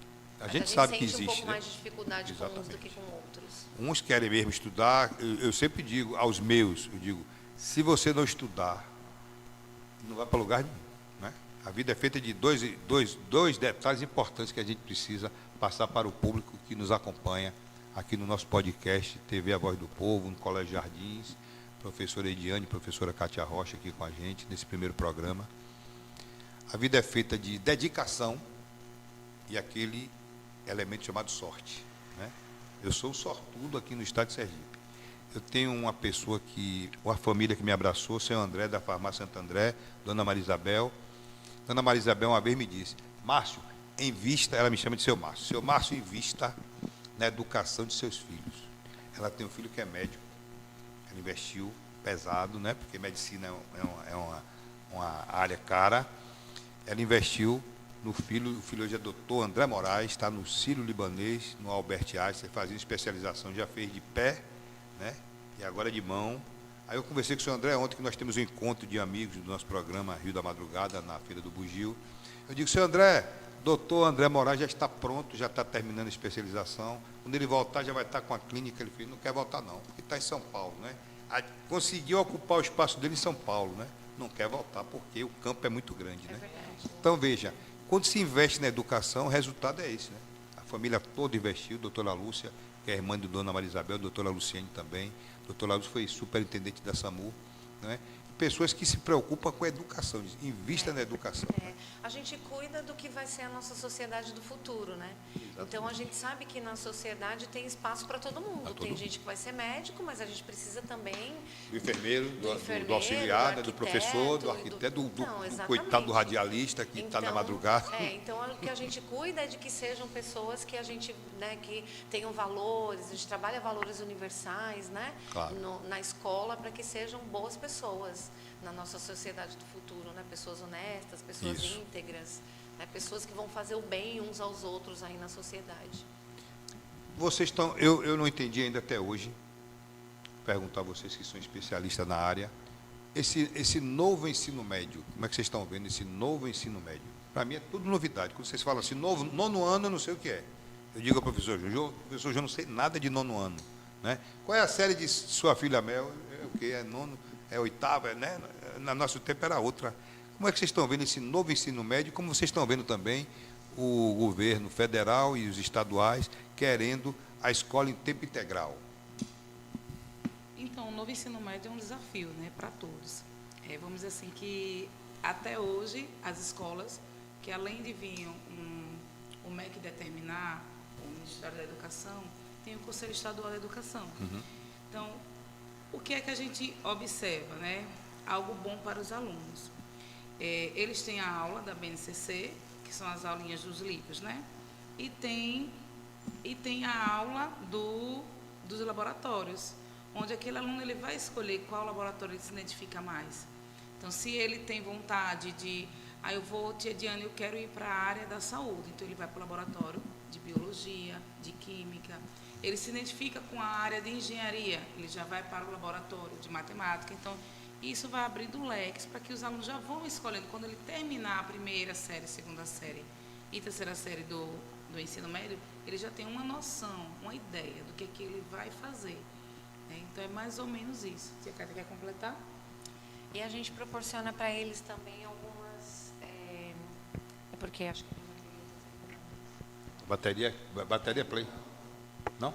A gente sabe que sente existe, um pouco né? mais de dificuldade com uns do que com outros. Uns querem mesmo estudar. Eu sempre digo aos meus, se você não estudar, não vai para lugar nenhum. Né? A vida é feita de dois detalhes importantes que a gente precisa passar para o público que nos acompanha aqui no nosso podcast TV A Voz do Povo, no Colégio Jardins, professora Ediane, professora Cátia Rocha aqui com a gente nesse primeiro programa. A vida é feita de dedicação e aquele elemento chamado sorte. Né? Eu sou sortudo aqui no estado de Sergipe. Eu tenho uma família que me abraçou, o senhor André, da farmácia Santo André, dona Maria Isabel. Dona Maria Isabel uma vez me disse, Márcio, invista, ela me chama de seu Márcio, invista na educação de seus filhos. Ela tem um filho que é médico, ela investiu pesado, né? Porque medicina é uma área cara. Ela investiu no filho, o filho hoje é doutor André Moraes, está no Sírio-Libanês, no Albert Einstein, fazendo especialização, já fez de pé, né? E agora de mão. Aí eu conversei com o senhor André ontem, que nós temos um encontro de amigos do nosso programa Rio da Madrugada, na Feira do Bugio. Eu digo, senhor André, doutor André Moraes já está pronto, já está terminando a especialização. Quando ele voltar, já vai estar com a clínica. Ele não quer voltar não, porque está em São Paulo, né? Conseguiu ocupar o espaço dele em São Paulo, né? Não quer voltar, porque o campo é muito grande, né? Então, veja, quando se investe na educação, o resultado é esse, né? A família toda investiu, a doutora Lúcia, que é irmã de dona Maria Isabel, a doutora Luciene também. A doutora Lúcia foi superintendente da SAMU, né? pessoas que se preocupam com a educação, invista na educação. A gente cuida do que vai ser a nossa sociedade do futuro, né? Então, a gente sabe que na sociedade tem espaço para todo mundo. Tem gente que vai ser médico, mas a gente precisa também... Do enfermeiro, do enfermeiro, auxiliar, do do professor, do arquiteto, do coitado do radialista que está na madrugada. Então, o que a gente cuida é de que sejam pessoas que a gente, né, que tenham valores, a gente trabalha valores universais, né? Claro. Na escola, para que sejam boas pessoas na nossa sociedade do futuro, né? Pessoas honestas, pessoas íntegras, né? Pessoas que vão fazer o bem uns aos outros aí na sociedade. Vocês estão, eu não entendi ainda até hoje, perguntar a vocês que são especialistas na área, esse novo ensino médio, como é que vocês estão vendo esse novo ensino médio? Para mim é tudo novidade. Quando vocês falam assim, nono ano, eu não sei o que é. Eu digo ao professor João, eu não sei nada de nono ano. Né? Qual é a série de sua filha Mel? É o que? É nono? É oitava? Né? No nosso tempo era outra. Como é que vocês estão vendo esse novo ensino médio? Como vocês estão vendo também o governo federal e os estaduais querendo a escola em tempo integral? Então, o novo ensino médio é um desafio, né, para todos. Vamos dizer assim que até hoje as escolas, que além de vir o MEC determinar, o Ministério da Educação, tem o Conselho Estadual da Educação. Então, o que é que a gente observa, né? Algo bom para os alunos. Eles têm a aula da BNCC, que são as aulinhas dos livros, né? E tem a aula dos laboratórios, onde aquele aluno ele vai escolher qual laboratório ele se identifica mais. Então, se ele tem vontade de, tia Diana, eu quero ir para a área da saúde, então ele vai para o laboratório de biologia, de química. Ele se identifica com a área de engenharia, ele já vai para o laboratório de matemática. Então, isso vai abrindo leques para que os alunos já vão escolhendo. Quando ele terminar a primeira série, segunda série e terceira série do ensino médio, ele já tem uma noção, uma ideia do que ele vai fazer. Então, é mais ou menos isso. Tia Cátia, quer completar? E a gente proporciona para eles também algumas... porque acho que... Bateria play. Não?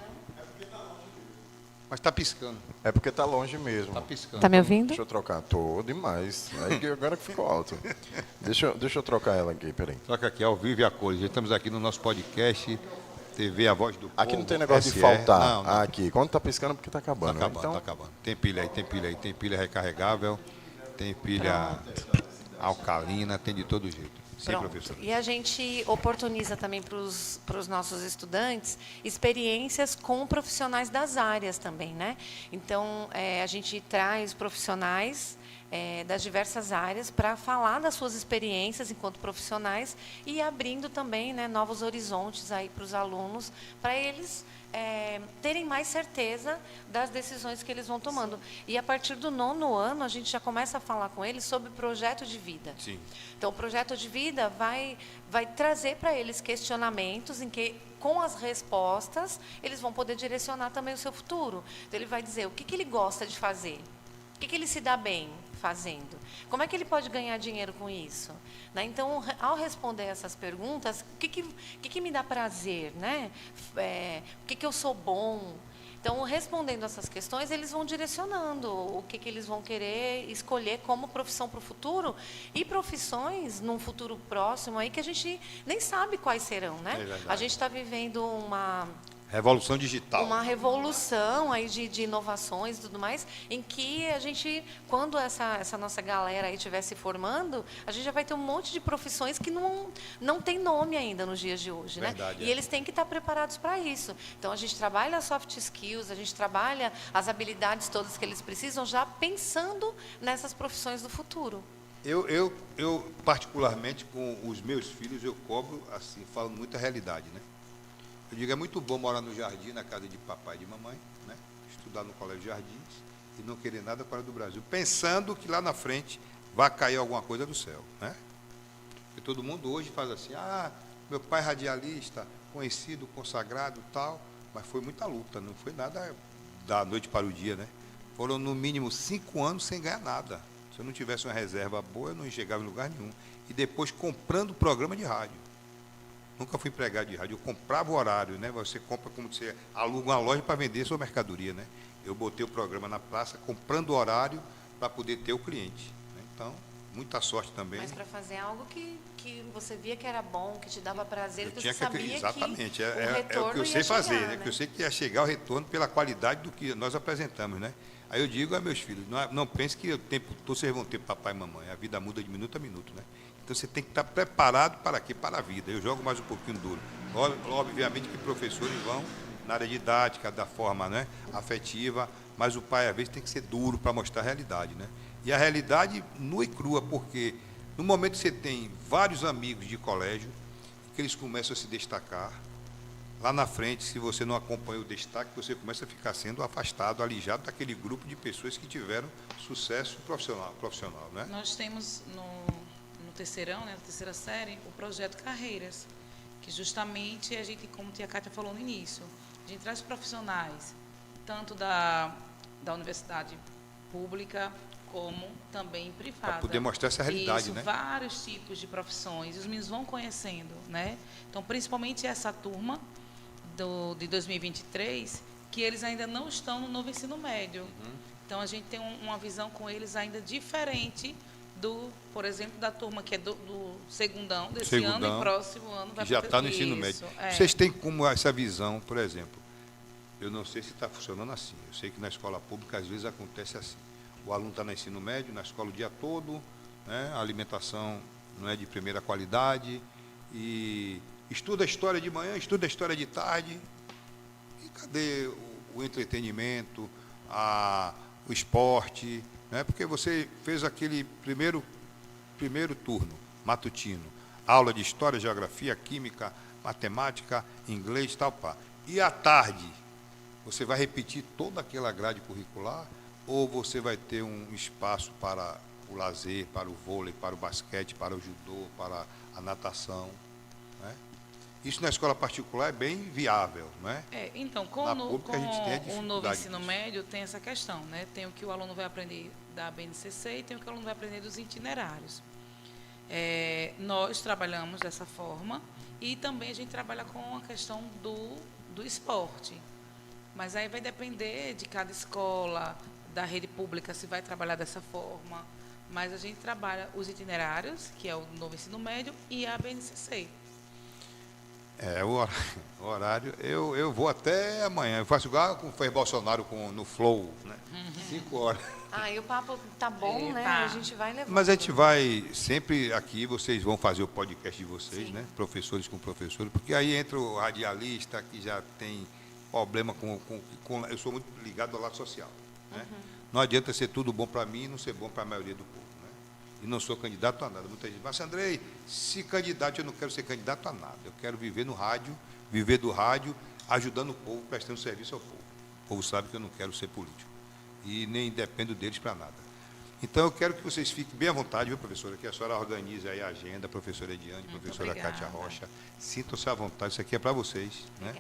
Mas está piscando. É porque está longe mesmo. Está piscando. Está me ouvindo? Deixa eu trocar. Tô demais. Aí agora que ficou alto. Deixa eu trocar ela aqui, peraí. Troca aqui, ao vivo e a cores. Estamos aqui no nosso podcast, TV A Voz do Povo. Aqui não tem negócio de faltar. Não. Aqui, quando está piscando é porque está acabando. Está acabando, está acabando. Tem pilha aí. Tem pilha recarregável, tem pilha alcalina, tem de todo jeito. Sim, professora. E a gente oportuniza também para os nossos estudantes experiências com profissionais das áreas também, né? Então, a gente traz profissionais das diversas áreas para falar das suas experiências enquanto profissionais e abrindo também, né, novos horizontes aí para os alunos, para eles terem mais certeza das decisões que eles vão tomando. E a partir do 9º ano, a gente já começa a falar com eles sobre projeto de vida. Sim. Então, o projeto de vida vai trazer para eles questionamentos em que, com as respostas, eles vão poder direcionar também o seu futuro. Então, ele vai dizer o que ele gosta de fazer, o que ele se dá bem fazendo, como é que ele pode ganhar dinheiro com isso, né? Então, ao responder essas perguntas, o que me dá prazer, né? O que eu sou bom? Então, respondendo essas questões, eles vão direcionando o que eles vão querer escolher como profissão para o futuro e profissões num futuro próximo aí que a gente nem sabe quais serão, né? A gente está vivendo uma revolução digital. Uma revolução aí de inovações e tudo mais, em que a gente, quando essa nossa galera aí estiver se formando, a gente já vai ter um monte de profissões que não tem nome ainda nos dias de hoje, verdade, né? E eles têm que estar preparados para isso. Então, a gente trabalha soft skills, a gente trabalha as habilidades todas que eles precisam, já pensando nessas profissões do futuro. Eu particularmente, com os meus filhos, eu cobro, assim, falo muita realidade, né? Eu digo, é muito bom morar no jardim, na casa de papai e de mamãe, né? Estudar no Colégio Jardins e não querer nada fora do Brasil, pensando que lá na frente vai cair alguma coisa do céu, né? Porque todo mundo hoje faz assim, meu pai é radialista, conhecido, consagrado e tal, mas foi muita luta, não foi nada da noite para o dia, né? Foram no mínimo 5 anos sem ganhar nada. Se eu não tivesse uma reserva boa, eu não chegava em lugar nenhum. E depois comprando programa de rádio. Nunca fui empregado de rádio, eu comprava o horário, né? Você compra como você aluga uma loja para vender sua mercadoria, né? Eu botei o programa na praça, comprando o horário para poder ter o cliente, né? Então, muita sorte também. Mas para fazer algo que você via que era bom, que te dava prazer, que você Exatamente, sabia que o é o retorno que eu ia sei fazer, chegar, né? né? Que eu sei que ia chegar o retorno pela qualidade do que nós apresentamos, né? Aí eu digo a meus filhos, não pense que o tempo todo vocês vão ter papai e mamãe, a vida muda de minuto a minuto, né? Então você tem que estar preparado para quê? Para a vida. Eu jogo mais um pouquinho duro. Obviamente que professores vão na área didática, da forma, né, afetiva, mas o pai às vezes tem que ser duro para mostrar a realidade, né? E a realidade nua e crua, porque no momento que você tem vários amigos de colégio, que eles começam a se destacar, lá na frente, se você não acompanha o destaque, você começa a ficar sendo afastado, alijado daquele grupo de pessoas que tiveram sucesso profissional, né? Nós temos no terceirão, né, na terceira série, o projeto Carreiras, que justamente a gente, como a tia Cátia falou no início, a gente traz profissionais, tanto da universidade pública, como também privada. Para poder mostrar essa realidade, isso, né? Vários tipos de profissões, e os meninos vão conhecendo, né? Então, principalmente essa turma de 2023, que eles ainda não estão no novo ensino médio. Então, a gente tem uma visão com eles ainda diferente por exemplo, da turma que é do segundão desse ano e próximo ano vai que já está no isso, ensino médio. Vocês têm como essa visão, por exemplo, eu não sei se está funcionando assim, eu sei que na escola pública às vezes acontece assim. O aluno está no ensino médio, na escola o dia todo, né? A alimentação não é de primeira qualidade, e estuda a história de manhã, estuda a história de tarde, e cadê o entretenimento, o esporte, né? Porque você fez aquele primeiro turno, matutino, aula de história, geografia, química, matemática, inglês, tal, pá. E à tarde, você vai repetir toda aquela grade curricular, ou você vai ter um espaço para o lazer, para o vôlei, para o basquete, para o judô, para a natação, né? Isso na escola particular é bem viável, não é? Então, com Na pública, a gente tem a o novo dificuldade ensino disso. médio, tem essa questão, né? Tem o que o aluno vai aprender da BNCC e tem o que o aluno vai aprender dos itinerários. Nós trabalhamos dessa forma e também a gente trabalha com a questão do esporte. Mas aí vai depender de cada escola, da rede pública, se vai trabalhar dessa forma. Mas a gente trabalha os itinerários, que é o novo ensino médio, e a BNCC. O horário, eu vou até amanhã. Eu faço igual com fez Bolsonaro no Flow, né? 5 horas. E o papo tá bom, né? Tá. A gente vai levando. Mas a gente vai sempre aqui, vocês vão fazer o podcast de vocês, Sim. né? Professores com professores, porque aí entra o radialista que já tem problema com eu sou muito ligado ao lado social, né? Não adianta ser tudo bom para mim e não ser bom para a maioria do povo, né? E não sou candidato a nada. Muita gente, mas Andrei, se candidato, eu não quero ser candidato a nada. Eu quero viver no rádio, viver do rádio, ajudando o povo, prestando serviço ao povo. O povo sabe que eu não quero ser político. E nem dependo deles para nada. Então, eu quero que vocês fiquem bem à vontade, viu, professora? Que a senhora organize aí a agenda, professora Ediane, professora obrigada. Cátia Rocha. Sintam-se à vontade, isso aqui é para vocês, né?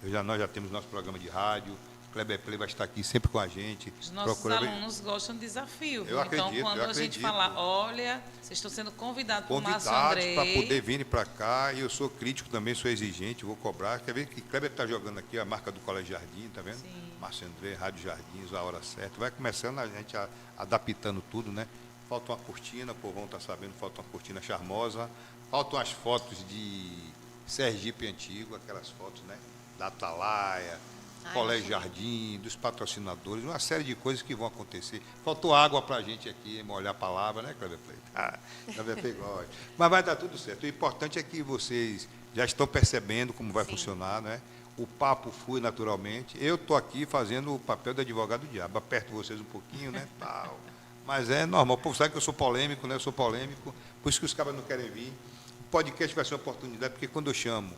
Obrigada. Nós já temos nosso programa de rádio, Kleber Play vai estar aqui sempre com a gente. Os nossos alunos gostam de desafio. Viu? Então, quando a gente falar, olha, vocês estão sendo convidados por Márcio Andrei. Para poder vir para cá, e eu sou crítico também, sou exigente, vou cobrar. Quer ver que Kleber está jogando aqui a marca do Colégio Jardim, tá vendo? Sim. Márcio Andrei, Rádio Jardins, a hora certa. Vai começando a gente adaptando tudo, né? Falta uma cortina, o povão está sabendo, falta uma cortina charmosa. Faltam as fotos de Sergipe Antigo, aquelas fotos, né? Da Atalaia, Colégio Jardim, dos patrocinadores, uma série de coisas que vão acontecer. Faltou água para a gente aqui, molhar a palavra, né, Kleber Play? Kleber Play gosta. Mas vai dar tudo certo. O importante é que vocês já estão percebendo como vai funcionar, né? O papo flui naturalmente. Eu estou aqui fazendo o papel de advogado do diabo, aperto vocês um pouquinho, né? Tal. Mas é normal. O povo sabe que eu sou polêmico, né? Eu sou polêmico, por isso que os caras não querem vir. O podcast vai ser uma oportunidade, porque quando eu chamo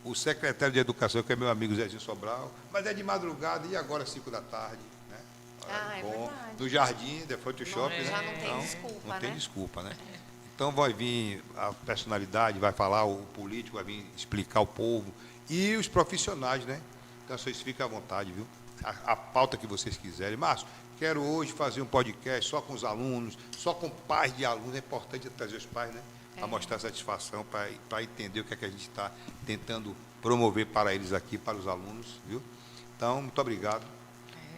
o secretário de Educação, que é meu amigo Zezinho Sobral, mas é de madrugada, e agora 5 da tarde, né? É verdade. No Jardim, depois do shopping, Já né? não tem Então, desculpa, não tem né? desculpa, né? Então vai vir a personalidade, vai falar o político, vai vir explicar o povo, e os profissionais, né? Então vocês fiquem à vontade, viu? A pauta que vocês quiserem. Márcio, quero hoje fazer um podcast só com os alunos, só com pais de alunos. É importante trazer os pais, né? Para mostrar satisfação, para entender o que é que a gente está tentando promover para eles aqui, para os alunos, viu? Então, muito obrigado.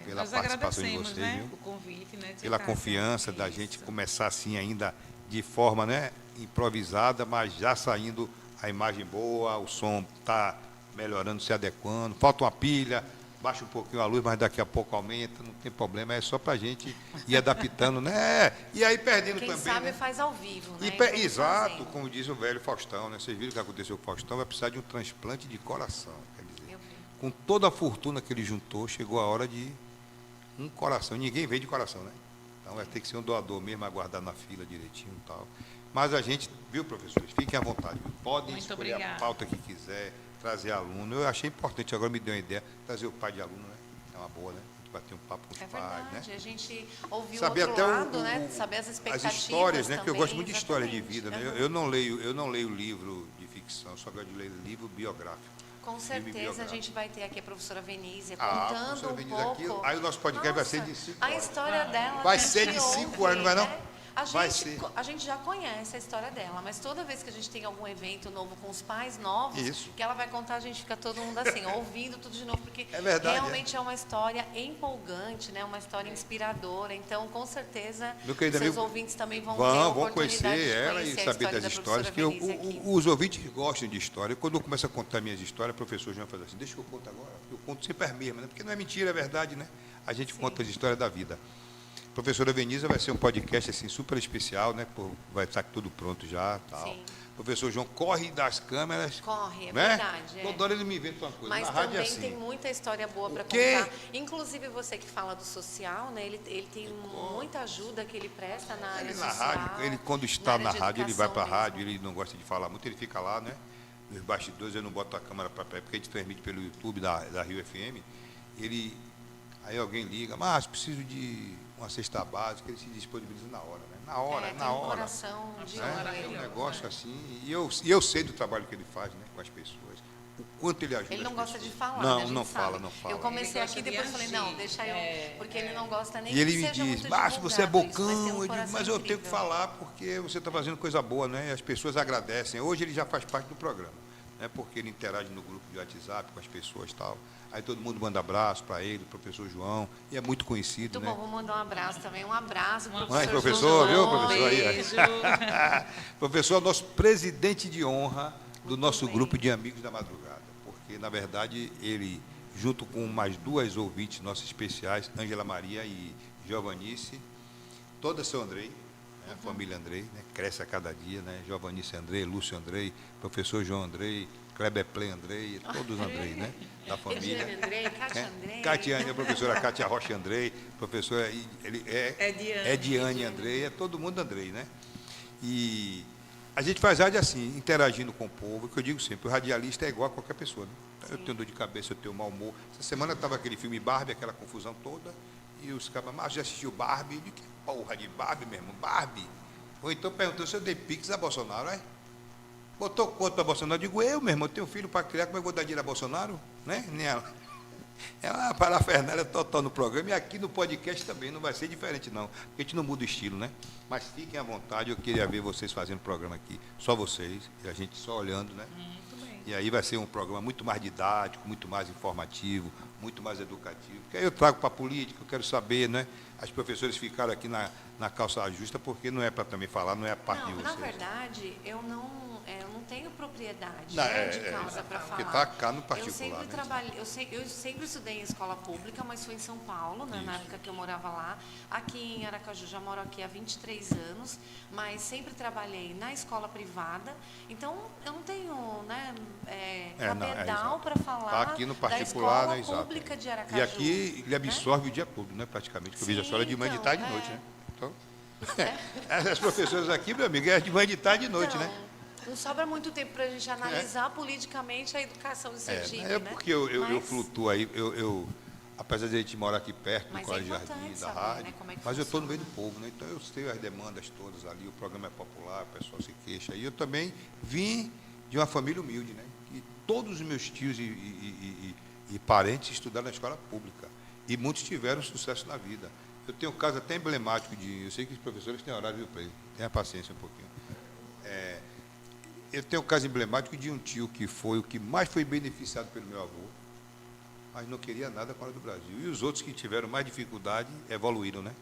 pela Nós participação de agradecemos, vocês, né, viu? o convite, né, de Pela estar confiança aqui. da gente Isso. começar assim ainda de forma, né, improvisada, mas já saindo a imagem boa, o som está melhorando, se adequando. Falta uma pilha, baixa um pouquinho a luz, mas daqui a pouco aumenta, não tem problema, é só para a gente ir adaptando, né? E aí perdendo Quem também, sabe né? faz ao vivo, né? E E vamos exato, fazendo. como diz o velho Faustão, né? Vocês viram o que aconteceu com o Faustão, vai precisar de um transplante de coração, quer dizer. Eu vi. Com toda a fortuna que ele juntou, chegou a hora de um coração. Ninguém veio de coração, né? Então vai ter que ser um doador mesmo, aguardar na fila direitinho e tal. Mas a gente, viu, professores? Fiquem à vontade, viu? Podem Muito escolher a obrigada. pauta que quiser, trazer aluno. Eu achei importante, agora me deu uma ideia, trazer o pai de aluno, né? É uma boa, né? A gente bater um papo com os É pais, verdade, né? a gente ouviu o Saber outro até lado, né? Saber as expectativas as histórias, né? Que eu também, gosto muito de história de exatamente. vida, né? Aham. Eu não leio livro de ficção, eu só gosto de ler livro biográfico. Com Filme certeza a biográfico. gente vai ter aqui a professora Venízia Ah, contando professora um Venízia pouco. aqui, aí o nosso podcast vai ser Nossa, de 5 a horas. história dela. Vai a gente ser de 5 ouve, horas, não vai não? né? A Vai gente, ser. a gente já conhece a história dela, mas toda vez que a gente tem algum evento novo com os pais novos, Isso. que ela vai contar, a gente fica todo mundo assim, ouvindo tudo de novo, porque É verdade, realmente é uma história empolgante, né? Uma história inspiradora. Então, com certeza, Meu querido seus amigo, ouvintes também vão ter a vão oportunidade conhecer de ela conhecer e a saber história das da histórias, professora que Venízia aqui. os ouvintes gostam de história. Quando eu começo a contar minhas histórias, o professor João faz assim, deixa que eu conto agora, porque eu conto sempre as mesmas, né? Porque não é mentira, é verdade, né? A gente conta as histórias da vida. Professora Venízia vai ser um podcast assim super especial, né? Vai estar tudo pronto já, tal. Sim. Professor João corre das câmeras, Corre, é né? verdade. Toda hora ele me inventa uma coisa. Mas Na rádio é também assim. tem muita história boa para quê? contar. Inclusive você que fala do social, né? Ele tem muita ajuda que ele presta na área Ele na social. rádio, ele quando está área na de rádio, ele vai para a educação rádio, ele não gosta de falar muito, ele fica lá, né? Nos bastidores, eu não boto a câmera para perto, porque a gente transmite pelo YouTube da Rio FM. Aí alguém liga, mas preciso de uma cesta básica, ele se disponibiliza na hora, né? Na hora, tem na um hora. coração de Né? ouro. É um ele. negócio assim, e eu sei do trabalho que ele faz, né, com as pessoas, o quanto ele ajuda Ele não as gosta pessoas. de falar, Não, né? A gente não sabe. fala, não fala. Eu comecei Ele aqui gosta e de depois falei, não, agir. deixa eu... Porque ele não gosta nem E ele que me seja diz, muito Márcio, você é divulgado isso, bocão. mas tem um Eu digo, coração mas eu tenho que incrível. falar porque você está fazendo coisa boa, né? E as pessoas agradecem. Hoje ele já faz parte do programa, né? Porque ele interage no grupo de WhatsApp com as pessoas e tal. Aí todo mundo manda abraço para ele, o professor João, e é muito conhecido, Muito né? bom, vou mandar um abraço também. Um abraço para o Mãe, professor professor, viu, João. professor? Aí, Beijo. Professor, nosso presidente de honra do Muito nosso bem. grupo de amigos da madrugada, porque na verdade ele, junto com mais duas ouvintes nossas especiais, Ângela Maria e Giovanice, toda seu Andrei, né, a família Andrei, né, cresce a cada dia, né? Giovanice Andrei, Lúcio Andrei, professor João Andrei, Kleber Play Andrei, todos Andrei, né? Da família. Ediane Andrei, Cátia Andrei. Catiane, a professora Cátia Rocha Andrei, professora Ediane Andrei, é todo mundo Andrei, né? E a gente faz rádio assim, interagindo com o povo, que eu digo sempre, o radialista é igual a qualquer pessoa, né? Eu tenho dor de cabeça, eu tenho mau humor. Essa semana estava aquele filme Barbie, aquela confusão toda, e os caras, mas já assistiu Barbie? Eu digo, que porra de Barbie mesmo, Barbie? Ou então perguntou se eu dei pix a Bolsonaro, é? Botou quanto para Bolsonaro? Eu digo, eu mesmo, eu tenho filho para criar, como eu vou dar dinheiro a Bolsonaro? Né? Nem ela. É uma parafernália total no programa e aqui no podcast também não vai ser diferente não, porque a gente não muda o estilo, né? Mas fiquem à vontade, eu queria ver vocês fazendo programa aqui, só vocês, e a gente só olhando, né? Muito bem. E aí vai ser um programa muito mais didático, muito mais informativo, muito mais educativo. Porque aí eu trago para a política, eu quero saber, né? As professoras ficaram aqui na calça justa, porque não é para também falar, não é a parte Não, de na vocês. verdade, eu não tenho propriedade Não, né, de causa para porque falar. está cá no particular. Eu sempre né? trabalhei, eu sempre estudei em escola pública, mas foi em São Paulo, né, na época que eu morava lá. Aqui em Aracaju, já moro aqui há 23 anos, mas sempre trabalhei na escola privada. Então, eu não tenho né, cabedal para falar Tá aqui no da particular, escola né? Exato. pública de Aracaju. E aqui ele né? absorve o dia todo, né? Praticamente. Que eu vejo a Sim, senhora de manhã, de então, tarde e de noite, né? Então, É. as professoras aqui, meu amigo, é de manhã, de tarde e de noite, Então, né? não sobra muito tempo para a gente analisar politicamente a educação de Sergipe, É né? porque eu Mas- flutuo aí, apesar de a gente morar aqui perto do Mas é Colégio importante Jardim, da saber, rádio, né, como é que mas eu estou no funciona. meio do povo, né? Então eu sei as demandas todas ali, o programa é popular, o pessoal se queixa. E eu também vim de uma família humilde, né? Que todos os meus tios e parentes estudaram na escola pública. E muitos tiveram sucesso na vida. Eu tenho um caso até emblemático de. Eu sei que os professores têm horário, viu, Play? Tenha paciência um pouquinho. Eu tenho um caso emblemático de um tio que foi o que mais foi beneficiado pelo meu avô. mas não queria nada fora do Brasil. E os outros que tiveram mais dificuldade evoluíram, né?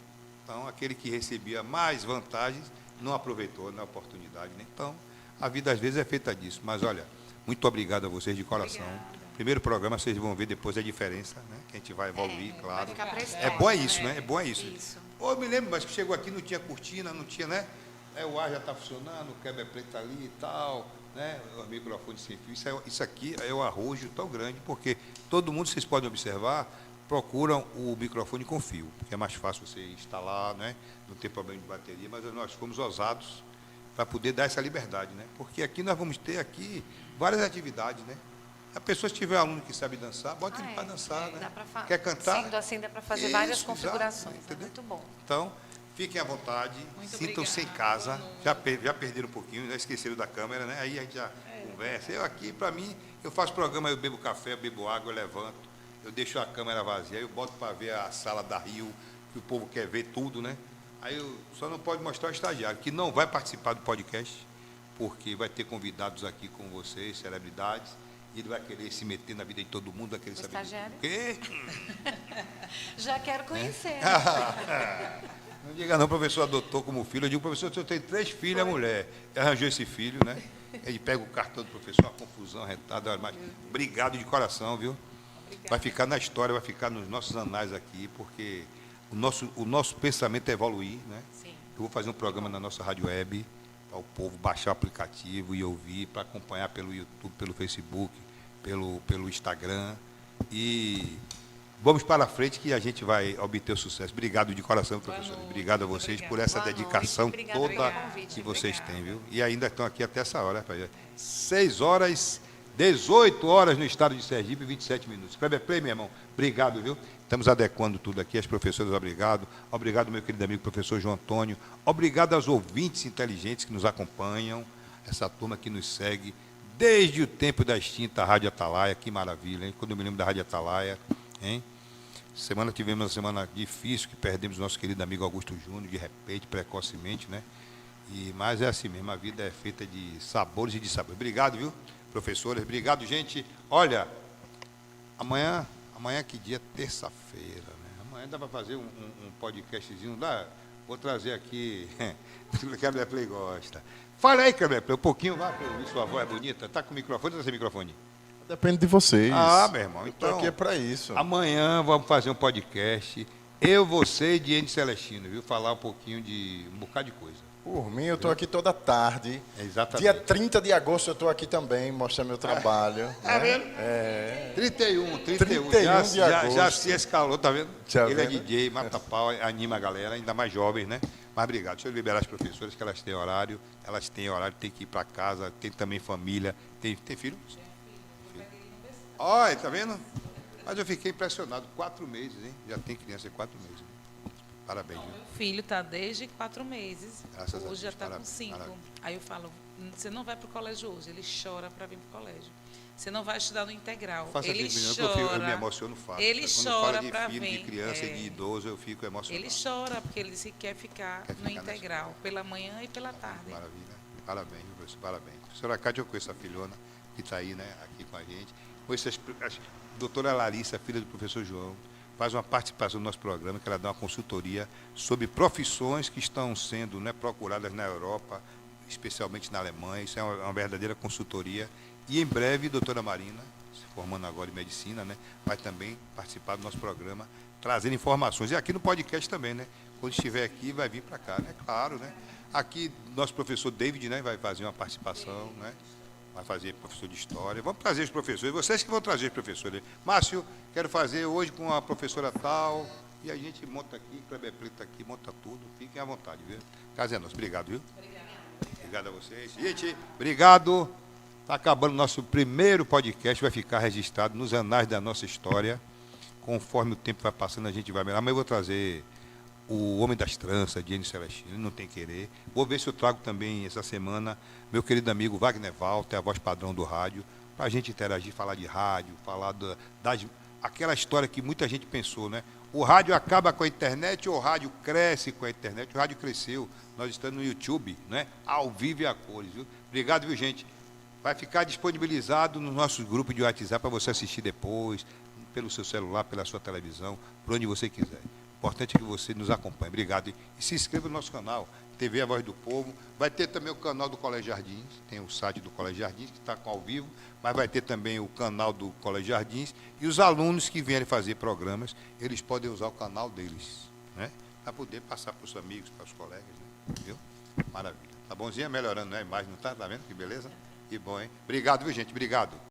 Então, aquele que recebia mais vantagens não aproveitou na oportunidade, né? Então, a vida às vezes é feita disso. Mas, olha, muito obrigado a vocês de coração. Obrigada. Primeiro programa, vocês vão ver depois a diferença, né? Que a gente vai evoluir, claro. Vai ficar pra É história. bom é isso, né? É bom é isso. Isso. Eu me lembro, mas que chegou aqui, não tinha cortina, não tinha, né? O ar já está funcionando, o quebra-preta ali e tal, né? O microfone sem fio. Isso aqui é um arrojo tão grande, porque todo mundo, vocês podem observar, procuram o microfone com fio, porque é mais fácil você instalar, né? Não tem problema de bateria, mas nós fomos ousados para poder dar essa liberdade, né? Porque aqui nós vamos ter aqui várias atividades, né? A pessoa, se tiver aluno que sabe dançar, bota ele para dançar, né? Quer cantar? Sendo assim, dá para fazer várias Isso, configurações. exato, É muito bom. Então, fiquem à vontade, Muito sintam-se em obrigada, casa. Já perderam um pouquinho, já esqueceram da câmera, né? Aí a gente já conversa. Eu aqui, para mim, eu faço programa, eu bebo café, eu bebo água, eu levanto, eu deixo a câmera vazia, eu boto para ver a sala da Rio, que o povo quer ver tudo, né? Aí eu só não pode mostrar o estagiário, que não vai participar do podcast, porque vai ter convidados aqui com vocês, celebridades, e ele vai querer se meter na vida de todo mundo, vai querer saber estagiário? o quê? Já quero conhecer. Não diga não, professor adotou como filho. Eu digo, professor, eu tenho 3 filhos, a mulher arranjou esse filho, né? Ele pega o cartão do professor, uma confusão, retada, mas obrigado de coração, viu? Vai ficar na história, vai ficar nos nossos anais aqui, porque o nosso pensamento é evoluir, né? Sim. Eu vou fazer um programa na nossa rádio web, para o povo baixar o aplicativo e ouvir, para acompanhar pelo YouTube, pelo Facebook, pelo Instagram. E vamos para frente que a gente vai obter o sucesso. Obrigado de coração, professor. Obrigado a vocês por essa Boa dedicação noite. Obrigada toda pelo convite. que vocês têm, viu? E ainda estão aqui até essa hora. 6 horas, 18 horas no estado de Sergipe, 27 minutos. Kleber Play, meu irmão, obrigado, viu? Estamos adequando tudo aqui, as professoras, obrigado. Obrigado, meu querido amigo professor João Antônio. Obrigado aos ouvintes inteligentes que nos acompanham, essa turma que nos segue desde o tempo da extinta Rádio Atalaia. Que maravilha, hein? Quando eu me lembro da Rádio Atalaia, hein? Semana tivemos uma semana difícil, que perdemos nosso querido amigo Augusto Júnior, de repente, precocemente, né? Mas é assim mesmo, a vida é feita de sabores e de sabores. Obrigado, viu, professores? Obrigado, gente. Olha, amanhã que dia? Terça-feira, né? Amanhã dá para fazer um podcastzinho, dá? Vou trazer aqui, o Kleber Play gosta. Fala aí, Kleber Play, um pouquinho, vai para ouvir, sua voz é bonita. Está com o microfone ou está sem microfone? Depende de vocês. Ah, meu irmão, Eu tô então... aqui é para isso. Amanhã vamos fazer um podcast, eu, você e Diene Celestino, viu? Falar um pouquinho de um bocado de coisa. Por mim, eu estou aqui toda tarde. Exatamente. Dia 30 de agosto eu estou aqui também, mostrando meu trabalho. Tá vendo? É. 31 31 já, de já agosto. se escalou, tá vendo? Tá Ele é vendo? DJ, mata pau, anima a galera, ainda mais jovens, né? Mas obrigado. Deixa eu liberar as professoras, que elas têm horário, tem que ir para casa, tem também família. Tem filho? Olha, tá vendo? Mas eu fiquei impressionado, 4 meses, hein? Já tem criança de 4 meses. Hein? Parabéns, viu? Meu filho está desde 4 meses. Graças a Deus, Hoje já está com parabéns, 5. parabéns. Aí eu falo, você não vai para o colégio hoje. Ele chora para vir para o colégio. Você não vai estudar no integral. Faça Ele assim, menino, que chora. eu me emociono fácil. Ele Quando chora fala para de filho, vir. de criança É. e de idoso, eu fico emocionado. Ele chora porque ele disse que quer ficar Quer no ficar na integral, pela manhã e pela tarde. Maravilha. Parabéns, viu, professor? Parabéns. Professora Cátia, eu conheço a filhona que está aí, né, aqui com a gente. Conheço a doutora Larissa, filha do professor João, faz uma participação no nosso programa, que ela dá uma consultoria sobre profissões que estão sendo, né, procuradas na Europa, especialmente na Alemanha. Isso é uma verdadeira consultoria. E em breve, doutora Marina, se formando agora em medicina, né, vai também participar do nosso programa, trazendo informações. E aqui no podcast também, né? Quando estiver aqui, vai vir para cá, né? Claro, né? Aqui, nosso professor David, né, vai fazer uma participação, né? Vai fazer professor de história. Vamos trazer os professores, vocês que vão trazer os professores. Márcio, quero fazer hoje com a professora tal. E a gente monta aqui, Kleber Preto aqui, monta tudo. Fiquem à vontade, viu? Casa é nossa. Obrigado, viu? Obrigado a vocês. Gente, obrigado. Está acabando o nosso primeiro podcast, vai ficar registrado nos anais da nossa história. Conforme o tempo vai passando, a gente vai melhorar. Mas eu vou trazer o Homem das Tranças, Diene Celestino, Não Tem Querer. Vou ver se eu trago também essa semana meu querido amigo Wagner Walter, a voz padrão do rádio, para a gente interagir, falar de rádio, falar aquela história que muita gente pensou, né? O rádio acaba com a internet ou o rádio cresce com a internet? O rádio cresceu. Nós estamos no YouTube, né? Ao vivo e a cores, viu? Obrigado, viu, gente? Vai ficar disponibilizado no nosso grupo de WhatsApp para você assistir depois. pelo seu celular, pela sua televisão, por onde você quiser. Importante é que você nos acompanhe. Obrigado. E se inscreva no nosso canal, TV A Voz do Povo. Vai ter também o canal do Colégio Jardins, tem o site do Colégio Jardins, que está ao vivo, mas vai ter também o canal do Colégio Jardins. E os alunos que vierem fazer programas, eles podem usar o canal deles, né? Para poder passar para os amigos, para os colegas, né? Viu? Maravilha. Tá bonzinho? Melhorando, né? A imagem, não está? Tá vendo que beleza? Que bom, hein? Obrigado, viu, gente? Obrigado.